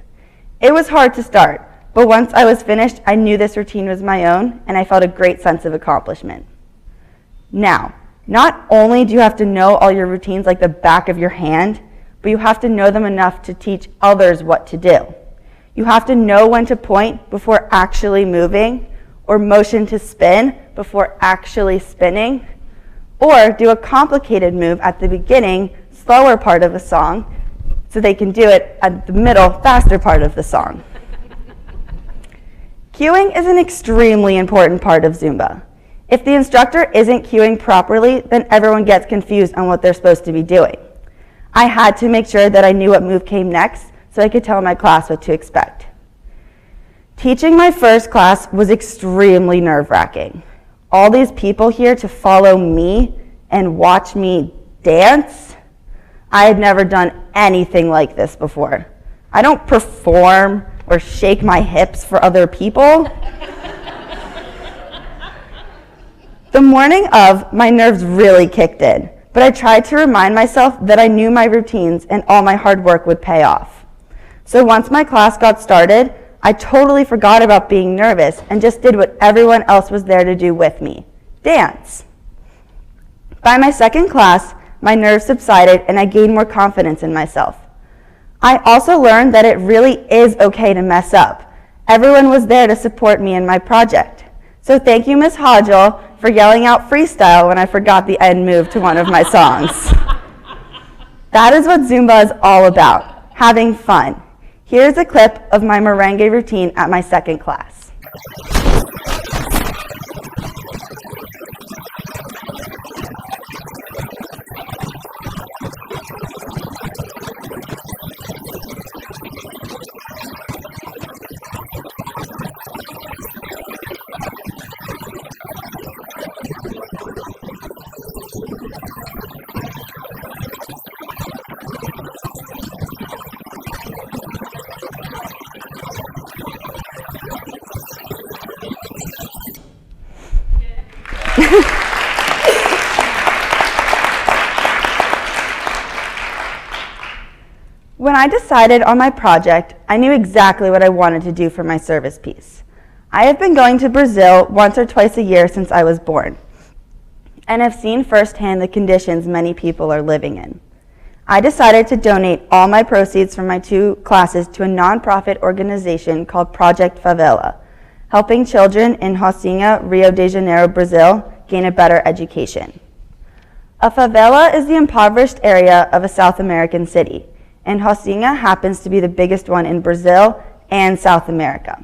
It was hard to start, but once I was finished, I knew this routine was my own, and I felt a great sense of accomplishment. Now, not only do you have to know all your routines like the back of your hand, but you have to know them enough to teach others what to do. You have to know when to point before actually moving, or motion to spin before actually spinning, or do a complicated move at the beginning, slower part of a song, so they can do it at the middle, faster part of the song. Cueing is an extremely important part of Zumba. If the instructor isn't cueing properly, then everyone gets confused on what they're supposed to be doing. I had to make sure that I knew what move came next so I could tell my class what to expect. Teaching my first class was extremely nerve-wracking. All these people here to follow me and watch me dance? I had never done anything like this before. I don't perform or shake my hips for other people. The morning of, my nerves really kicked in, but I tried to remind myself that I knew my routines and all my hard work would pay off. So once my class got started, I totally forgot about being nervous and just did what everyone else was there to do with me, dance. By my second class, my nerves subsided and I gained more confidence in myself. I also learned that it really is okay to mess up. Everyone was there to support me in my project. So thank you, Ms. Hodgel, for yelling out freestyle when I forgot the end move to one of my songs. That is what Zumba is all about, having fun. Here's a clip of my merengue routine at my second class. When I decided on my project, I knew exactly what I wanted to do for my service piece. I have been going to Brazil once or twice a year since I was born, and have seen firsthand the conditions many people are living in. I decided to donate all my proceeds from my 2 classes to a nonprofit organization called Project Favela, helping children in Rocinha, Rio de Janeiro, Brazil, gain a better education. A favela is the impoverished area of a South American city, and Rocinha happens to be the biggest one in Brazil and South America.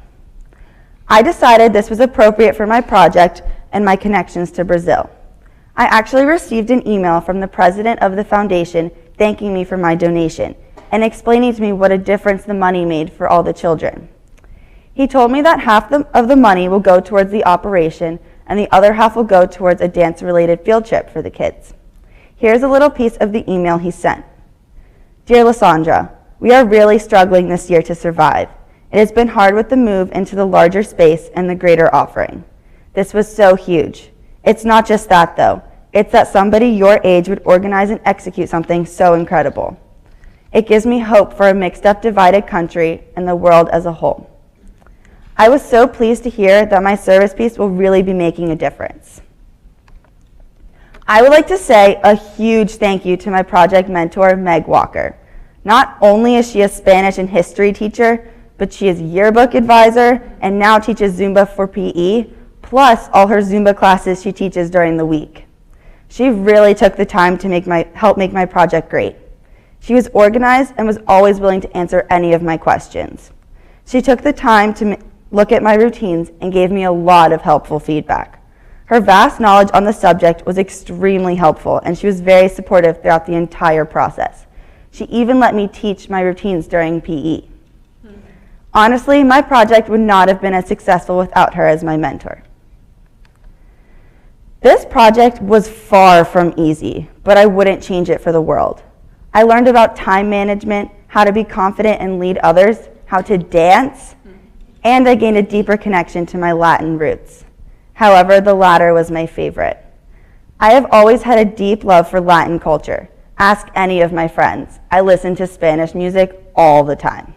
I decided this was appropriate for my project and my connections to Brazil. I actually received an email from the president of the foundation thanking me for my donation and explaining to me what a difference the money made for all the children. He told me that half of the money will go towards the operation and the other half will go towards a dance-related field trip for the kids. Here's a little piece of the email he sent. Dear Lysandra, we are really struggling this year to survive. It has been hard with the move into the larger space and the greater offering. This was so huge. It's not just that though. It's that somebody your age would organize and execute something so incredible. It gives me hope for a mixed up, divided country and the world as a whole. I was so pleased to hear that my service piece will really be making a difference. I would like to say a huge thank you to my project mentor, Meg Walker. Not only is she a Spanish and history teacher, but she is yearbook advisor and now teaches Zumba for PE, plus all her Zumba classes she teaches during the week. She really took the time to help make my project great. She was organized and was always willing to answer any of my questions. She took the time to look at my routines and gave me a lot of helpful feedback. Her vast knowledge on the subject was extremely helpful, and she was very supportive throughout the entire process. She even let me teach my routines during PE. Honestly, my project would not have been as successful without her as my mentor. This project was far from easy, but I wouldn't change it for the world. I learned about time management, how to be confident and lead others, how to dance, and I gained a deeper connection to my Latin roots. However, the latter was my favorite. I have always had a deep love for Latin culture. Ask any of my friends. I listen to Spanish music all the time.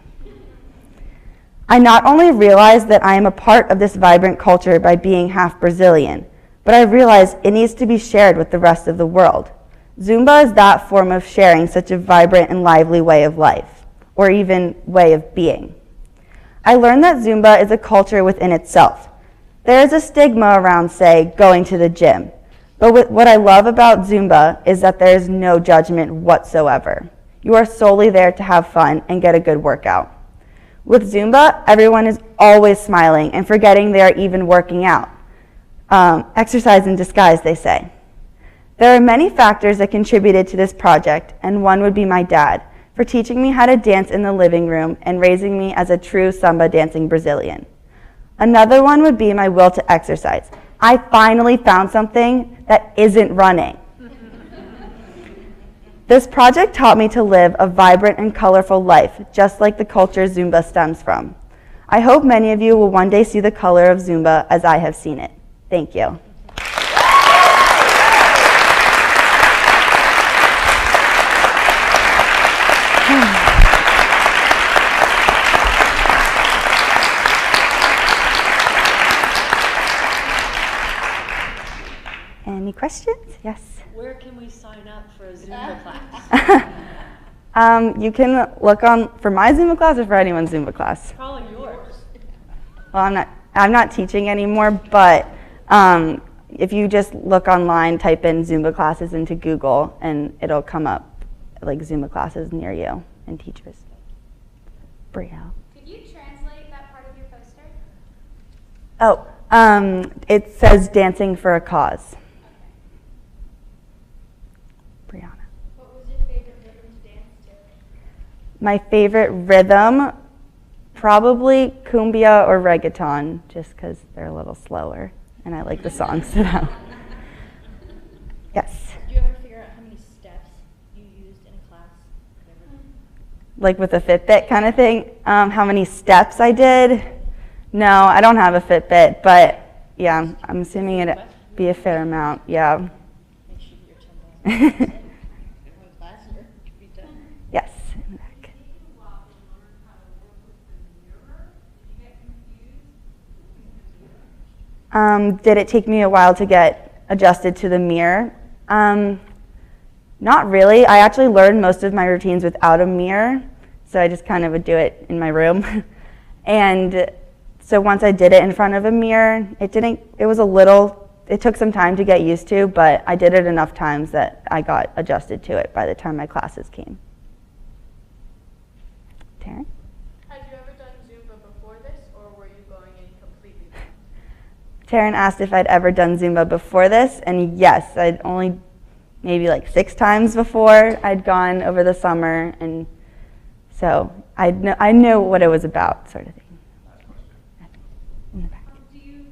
I not only realized that I am a part of this vibrant culture by being half Brazilian, but I realized it needs to be shared with the rest of the world. Zumba is that form of sharing such a vibrant and lively way of life, or even way of being. I learned that Zumba is a culture within itself. There is a stigma around, say, going to the gym. But what I love about Zumba is that there is no judgment whatsoever. You are solely there to have fun and get a good workout. With Zumba, everyone is always smiling and forgetting they are even working out. Exercise in disguise, they say. There are many factors that contributed to this project, and one would be my dad, for teaching me how to dance in the living room and raising me as a true samba dancing Brazilian. Another one would be my will to exercise. I finally found something that isn't running. This project taught me to live a vibrant and colorful life, just like the culture Zumba stems from. I hope many of you will one day see the color of Zumba as I have seen it. Thank you. Any questions? Yes. Where can we sign up for a Zumba class? You can look on for my Zumba class or for anyone's Zumba class. Probably yours. Well, I'm not teaching anymore, but if you just look online, type in Zumba classes into Google, and it'll come up like Zumba classes near you and teachers. Brielle. Could you translate that part of your poster? Oh, it says dancing for a cause. Brianna. What was your favorite rhythm to dance to? My favorite rhythm, probably cumbia or reggaeton, just because they're a little slower, and I like the songs to them. Yes. Did you ever figure out how many steps you used in a class? Like with a Fitbit kind of thing. How many steps I did? No, I don't have a Fitbit, but yeah, I'm assuming it'd be a fair amount. Yeah. Make sure your 10,000 one class or could be done. Yes. In the back. Did it take me a while to get adjusted to the mirror? Not really. I actually learned most of my routines without a mirror, so I just kind of would do it in my room. And so once I did it in front of a mirror, it took some time to get used to, but I did it enough times that I got adjusted to it by the time my classes came. Taryn? Had you ever done Zumba before this, or were you going in completely? Taryn asked if I'd ever done Zumba before this, and yes, I'd only maybe like 6 times before I'd gone over the summer, and so I know what it was about, sort of thing. In the back. Do you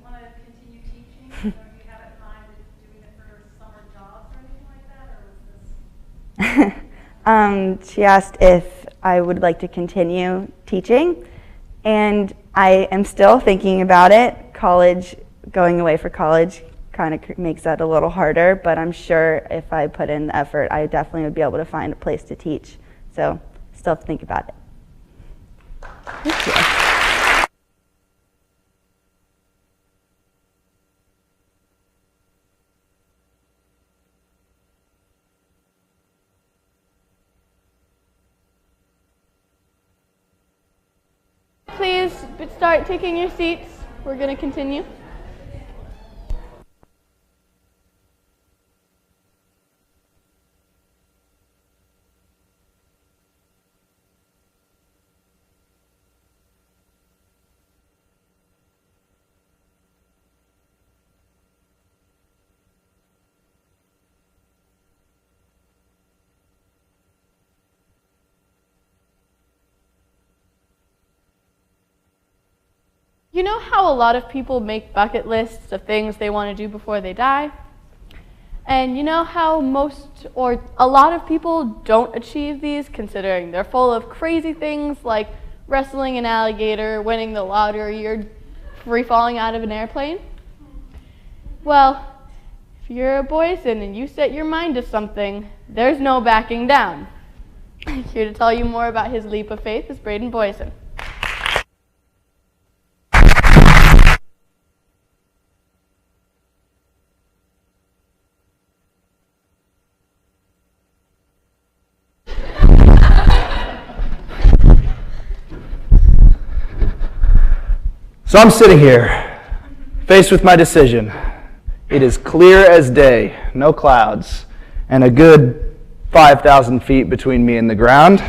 want to continue teaching? Or do you have it in mind with doing it for summer jobs or anything like that, or was this? She asked if I would like to continue teaching, and I am still thinking about it. Going away for college kind of makes that a little harder, but I'm sure if I put in the effort, I definitely would be able to find a place to teach. So still have to think about it. Thank you. Please start taking your seats. We're going to continue. You know how a lot of people make bucket lists of things they want to do before they die? And you know how a lot of people don't achieve these, considering they're full of crazy things like wrestling an alligator, winning the lottery, or free falling out of an airplane? Well, if you're a Boyson and you set your mind to something, there's no backing down. Here to tell you more about his leap of faith is Braden Boyson. So I'm sitting here, faced with my decision. It is clear as day, no clouds, and a good 5,000 feet between me and the ground.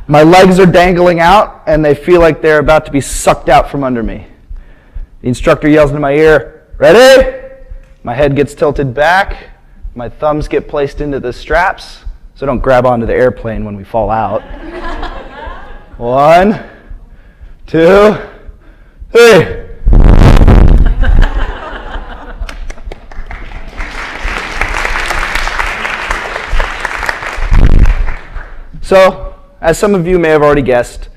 My legs are dangling out, and they feel like they're about to be sucked out from under me. The instructor yells into my ear, "Ready?" My head gets tilted back, my thumbs get placed into the straps, so don't grab onto the airplane when we fall out. 1, 2, 3. So, as some of you may have already guessed,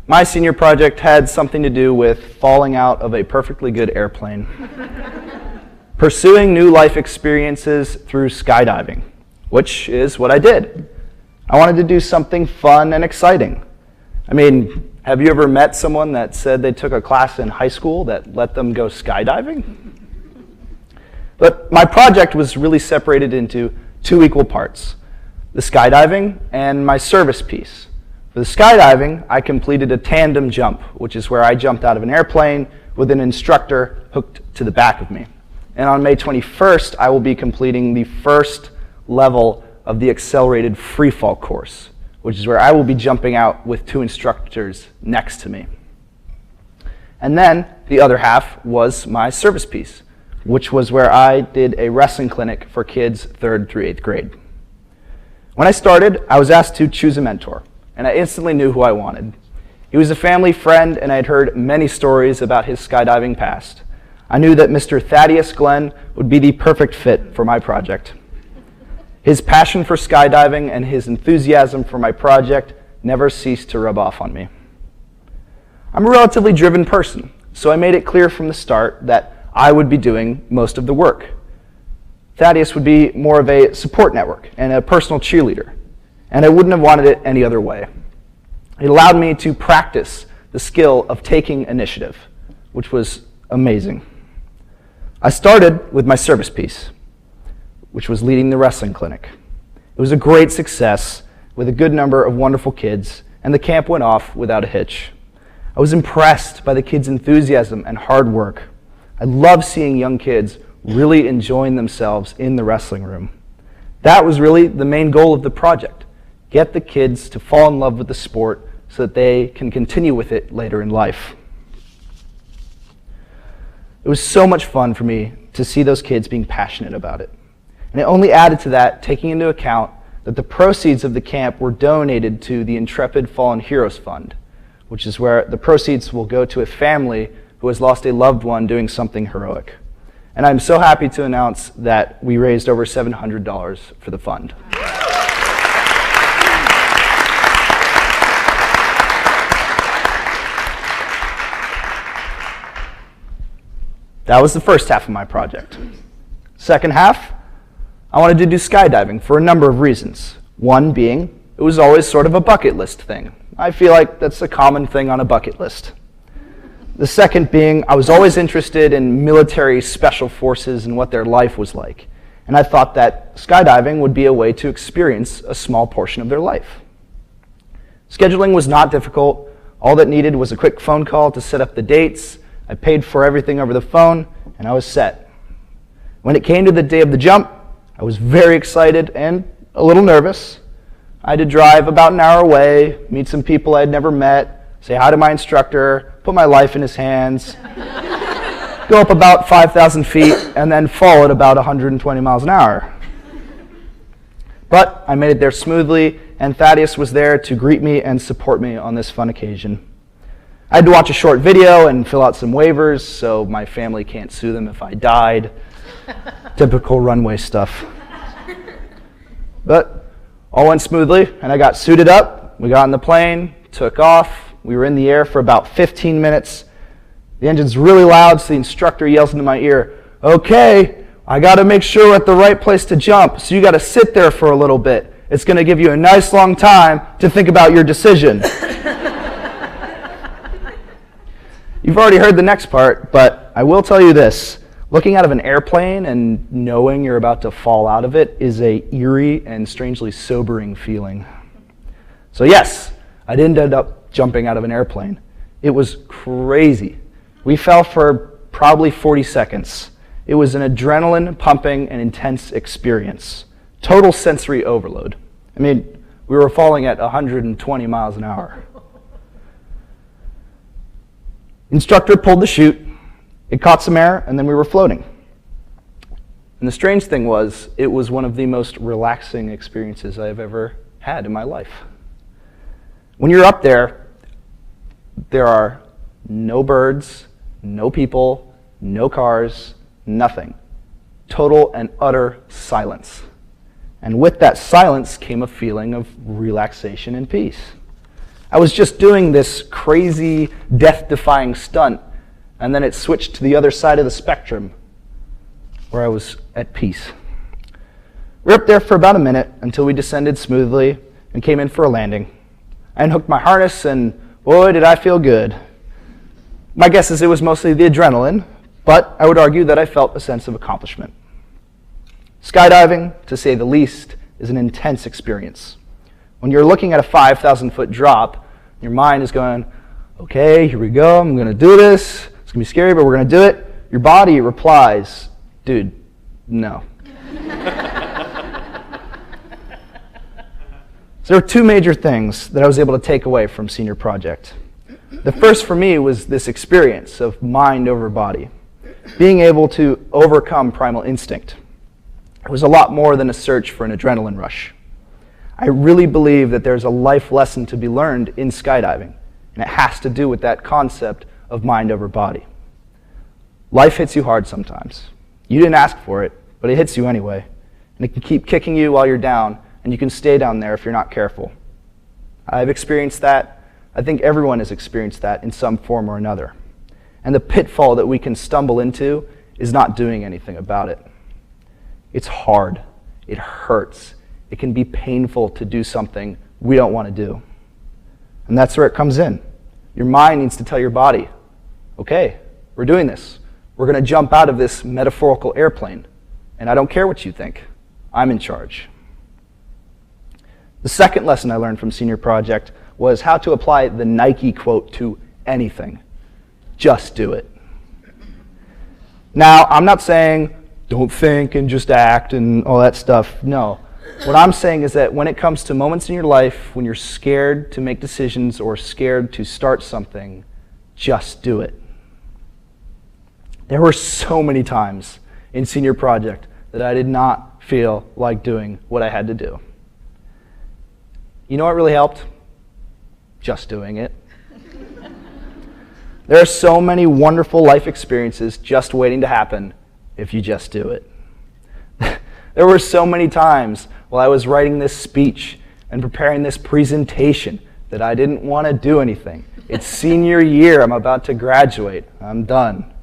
my senior project had something to do with falling out of a perfectly good airplane. Pursuing new life experiences through skydiving, which is what I did. I wanted to do something fun and exciting. I mean, have you ever met someone that said they took a class in high school that let them go skydiving? But my project was really separated into two equal parts, the skydiving and my service piece. For the skydiving, I completed a tandem jump, which is where I jumped out of an airplane with an instructor hooked to the back of me. And on May 21st, I will be completing the first level of the accelerated freefall course, which is where I will be jumping out with two instructors next to me. And then the other half was my service piece, which was where I did a wrestling clinic for kids 3rd through 8th grade. When I started, I was asked to choose a mentor, and I instantly knew who I wanted. He was a family friend, and I had heard many stories about his skydiving past. I knew that Mr. Thaddeus Glenn would be the perfect fit for my project. His passion for skydiving and his enthusiasm for my project never ceased to rub off on me. I'm a relatively driven person, so I made it clear from the start that I would be doing most of the work. Thaddeus would be more of a support network and a personal cheerleader, and I wouldn't have wanted it any other way. It allowed me to practice the skill of taking initiative, which was amazing. I started with my service piece, which was leading the wrestling clinic. It was a great success with a good number of wonderful kids, and the camp went off without a hitch. I was impressed by the kids' enthusiasm and hard work. I love seeing young kids really enjoying themselves in the wrestling room. That was really the main goal of the project. Get the kids to fall in love with the sport so that they can continue with it later in life. It was so much fun for me to see those kids being passionate about it. And it only added to that, taking into account that the proceeds of the camp were donated to the Intrepid Fallen Heroes Fund, which is where the proceeds will go to a family who has lost a loved one doing something heroic. And I'm so happy to announce that we raised over $700 for the fund. That was the first half of my project. Second half, I wanted to do skydiving for a number of reasons. One being, it was always sort of a bucket list thing. I feel like that's a common thing on a bucket list. The second being, I was always interested in military special forces and what their life was like. And I thought that skydiving would be a way to experience a small portion of their life. Scheduling was not difficult. All that needed was a quick phone call to set up the dates. I paid for everything over the phone, and I was set. When it came to the day of the jump, I was very excited and a little nervous. I had to drive about an hour away, meet some people I had never met, say hi to my instructor, put my life in his hands, go up about 5,000 feet, and then fall at about 120 miles an hour. But I made it there smoothly, and Thaddeus was there to greet me and support me on this fun occasion. I had to watch a short video and fill out some waivers so my family can't sue them if I died. Typical runway stuff. But all went smoothly, and I got suited up. We got on the plane, took off. We were in the air for about 15 minutes. The engine's really loud, so the instructor yells into my ear, "Okay, I got to make sure we're at the right place to jump, so you got to sit there for a little bit. It's going to give you a nice long time to think about your decision." You've already heard the next part, but I will tell you this. Looking out of an airplane and knowing you're about to fall out of it is a eerie and strangely sobering feeling. So yes, I did end up jumping out of an airplane. It was crazy. We fell for probably 40 seconds. It was an adrenaline pumping and intense experience. Total sensory overload. I mean, we were falling at 120 miles an hour. Instructor pulled the chute. It caught some air, and then we were floating. And the strange thing was, it was one of the most relaxing experiences I have ever had in my life. When you're up there, there are no birds, no people, no cars, nothing. Total and utter silence. And with that silence came a feeling of relaxation and peace. I was just doing this crazy, death-defying stunt, and then it switched to the other side of the spectrum, where I was at peace. We were up there for about a minute until we descended smoothly and came in for a landing. I unhooked my harness, and boy, did I feel good. My guess is it was mostly the adrenaline, but I would argue that I felt a sense of accomplishment. Skydiving, to say the least, is an intense experience. When you're looking at a 5,000-foot drop, your mind is going, okay, here we go, I'm going to do this. It's going to be scary, but we're going to do it. Your body replies, dude, no. So there were two major things that I was able to take away from senior project. The first for me was this experience of mind over body, being able to overcome primal instinct. It was a lot more than a search for an adrenaline rush. I really believe that there's a life lesson to be learned in skydiving, and it has to do with that concept of mind over body. Life hits you hard sometimes. You didn't ask for it, but it hits you anyway, and it can keep kicking you while you're down, and you can stay down there if you're not careful. I've experienced that. I think everyone has experienced that in some form or another. And the pitfall that we can stumble into is not doing anything about it. It's hard. It hurts. It can be painful to do something we don't want to do. And that's where it comes in. Your mind needs to tell your body, okay, we're doing this. We're going to jump out of this metaphorical airplane. And I don't care what you think. I'm in charge. The second lesson I learned from Senior Project was how to apply the Nike quote to anything. Just do it. Now, I'm not saying don't think and just act and all that stuff. No. What I'm saying is that when it comes to moments in your life when you're scared to make decisions or scared to start something, just do it. There were so many times in Senior Project that I did not feel like doing what I had to do. You know what really helped? Just doing it. There are so many wonderful life experiences just waiting to happen if you just do it. There were so many times while I was writing this speech and preparing this presentation that I didn't want to do anything. It's senior year. I'm about to graduate. I'm done.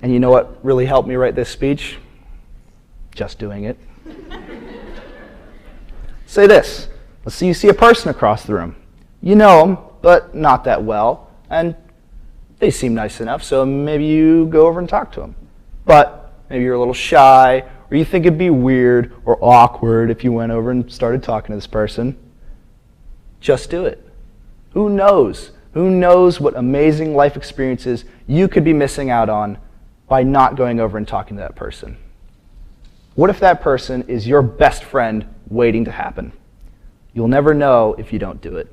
And you know what really helped me write this speech? Just doing it. Say this. Let's say you see a person across the room. You know them, but not that well, and they seem nice enough, so maybe you go over and talk to them. But maybe you're a little shy, or you think it'd be weird or awkward if you went over and started talking to this person. Just do it. Who knows? Who knows what amazing life experiences you could be missing out on by not going over and talking to that person? What if that person is your best friend waiting to happen? You'll never know if you don't do it.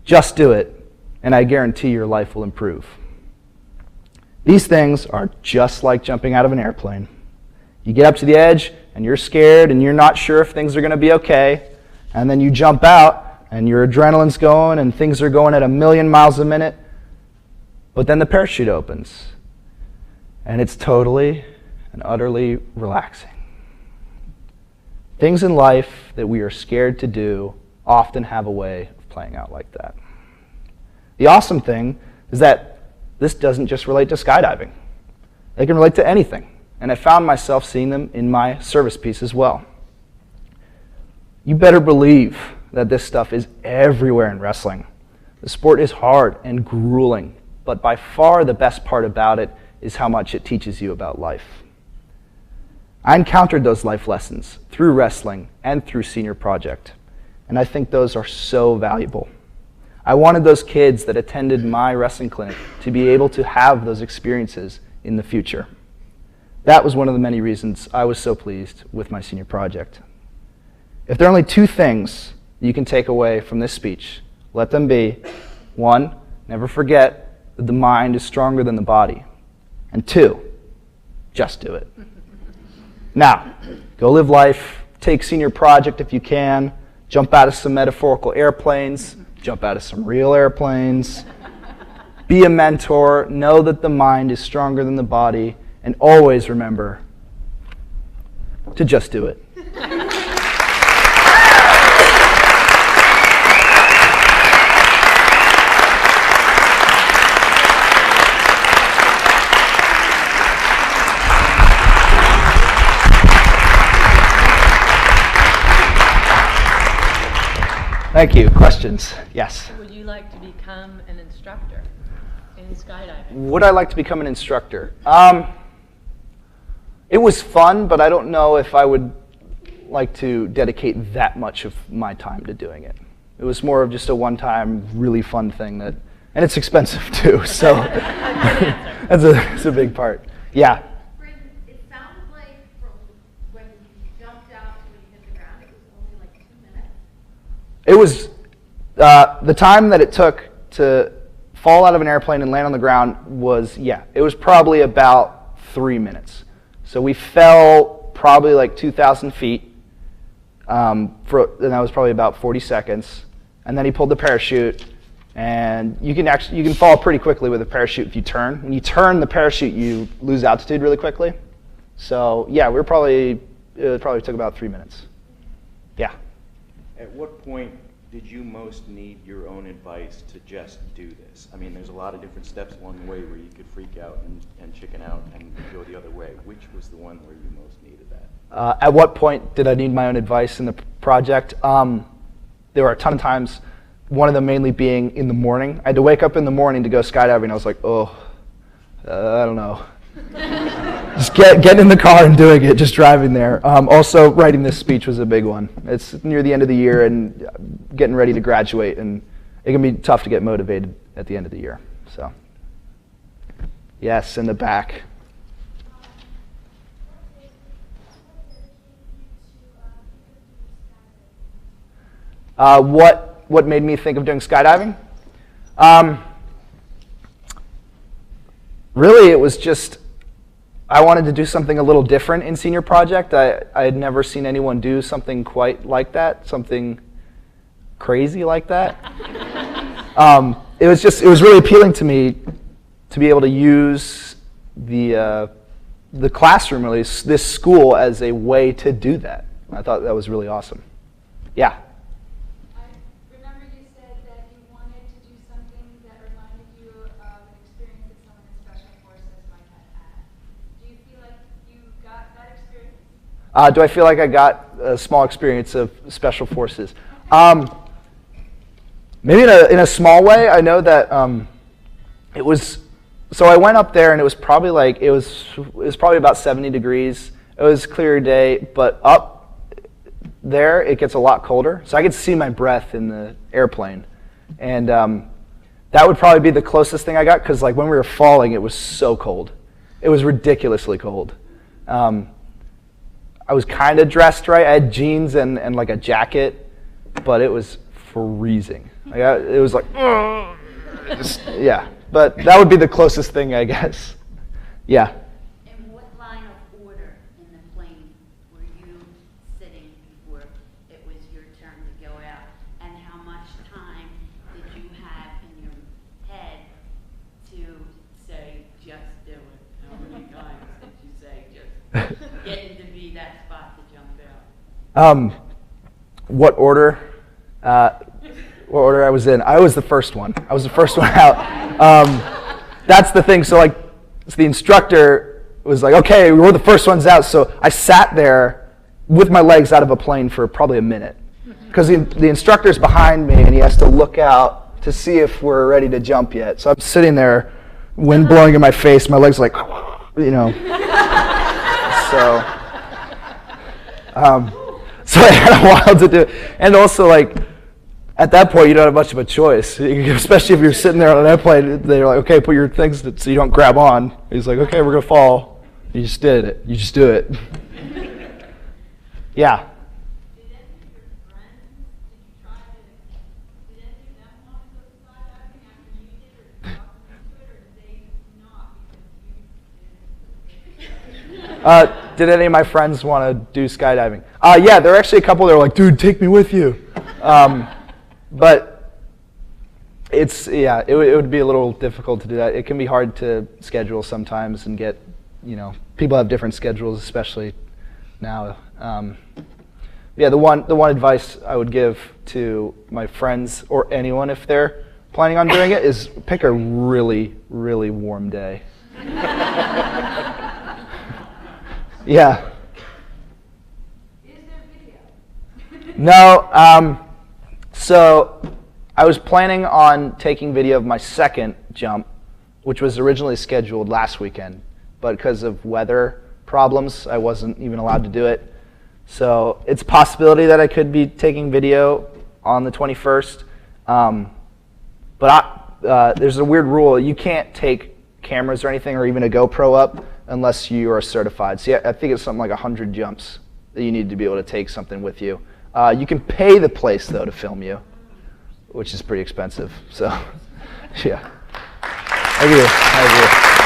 Just do it, and I guarantee your life will improve. These things are just like jumping out of an airplane. You get up to the edge, and you're scared, and you're not sure if things are going to be okay, and then you jump out, and your adrenaline's going, and things are going at 1,000,000 miles a minute, but then the parachute opens, and it's totally and utterly relaxing. Things in life that we are scared to do often have a way of playing out like that. The awesome thing is that this doesn't just relate to skydiving. They can relate to anything, and I found myself seeing them in my service piece as well. You better believe that this stuff is everywhere in wrestling. The sport is hard and grueling, but by far the best part about it is how much it teaches you about life. I encountered those life lessons through wrestling and through Senior Project, and I think those are so valuable. I wanted those kids that attended my wrestling clinic to be able to have those experiences in the future. That was one of the many reasons I was so pleased with my Senior Project. If there are only two things you can take away from this speech, let them be, 1, never forget that the mind is stronger than the body, and 2, just do it. Now, go live life, take Senior Project if you can, jump out of some metaphorical airplanes, jump out of some real airplanes, be a mentor, know that the mind is stronger than the body, and always remember to just do it. Thank you. Questions? Yes. Would you like to become an instructor in skydiving? Would I like to become an instructor? It was fun, but I don't know if I would like to dedicate that much of my time to doing it. It was more of just a one-time, really fun thing and it's expensive too, so that's a big part. Yeah. Brayden, it sounded like from when you jumped out to when you hit the ground, it was only like 2 minutes. It was the time that it took to fall out of an airplane and land on the ground was, it was probably about 3 minutes. So we fell probably like 2,000 feet, and that was probably about 40 seconds. And then he pulled the parachute, and you can fall pretty quickly with a parachute if you turn. When you turn the parachute, you lose altitude really quickly. So it probably took about 3 minutes. Yeah. At what point did you most need your own advice to just do this? I mean, there's a lot of different steps along the way where you could freak out and chicken out and go the other way. Which was the one where you most needed that? At what point did I need my own advice in the project? There were a ton of times, one of them mainly being in the morning. I had to wake up in the morning to go skydiving. I was like, I don't know. Just getting in the car and doing it, just driving there. Also, writing this speech was a big one. It's near the end of the year and getting ready to graduate, and it can be tough to get motivated at the end of the year. So, yes, in the back. What made me think of doing skydiving? Really, it was just I wanted to do something a little different in senior project. I had never seen anyone do something quite like that, something crazy like that. It was really appealing to me to be able to use the classroom, or at least this school, as a way to do that. I thought that was really awesome. Yeah. Do I feel like I got a small experience of Special Forces? Maybe in a small way. I know that it was. So I went up there, and it was probably probably about 70 degrees. It was a clear day, but up there it gets a lot colder. So I could see my breath in the airplane, and that would probably be the closest thing I got, because when we were falling, it was so cold. It was ridiculously cold. I was kind of dressed right. I had jeans and like a jacket, but it was freezing. It was like, yeah. But that would be the closest thing, I guess. Yeah. In what line of order in the plane were you sitting before it was your turn to go out? And how much time did you have in your head to say, just do it? How many times did you say, just getting to be that spot to jump out? What order? What order I was in? I was the first one. I was the first one out. That's the thing. So the instructor was like, okay, we're the first ones out. So I sat there with my legs out of a plane for probably a minute, because the instructor's behind me and he has to look out to see if we're ready to jump yet. So I'm sitting there, wind blowing in my face, my legs like, So I had a while to do it. And also, at that point, you don't have much of a choice, especially if you're sitting there on an airplane. They're like, okay, put your things so you don't grab on. He's like, okay, we're going to fall. You just did it. You just do it. Yeah. Did any of your friends, did any of them want to go skydiving after you did, or did you talk them into it, or did they not because you did it? Did any of my friends want to do skydiving? Yeah, there were actually a couple that were like, dude, take me with you. But it would be a little difficult to do that. It can be hard to schedule sometimes and get, people have different schedules, especially now. The one advice I would give to my friends or anyone if they're planning on doing it is pick a really, really warm day. Yeah. Is there video? No. So I was planning on taking video of my second jump, which was originally scheduled last weekend, but because of weather problems, I wasn't even allowed to do it. So it's a possibility that I could be taking video on the 21st. But there's a weird rule. You can't take cameras or anything or even a GoPro up unless you are certified. So yeah, I think it's something like 100 jumps that you need to be able to take something with you. You can pay the place, though, to film you, which is pretty expensive. So, yeah. I agree.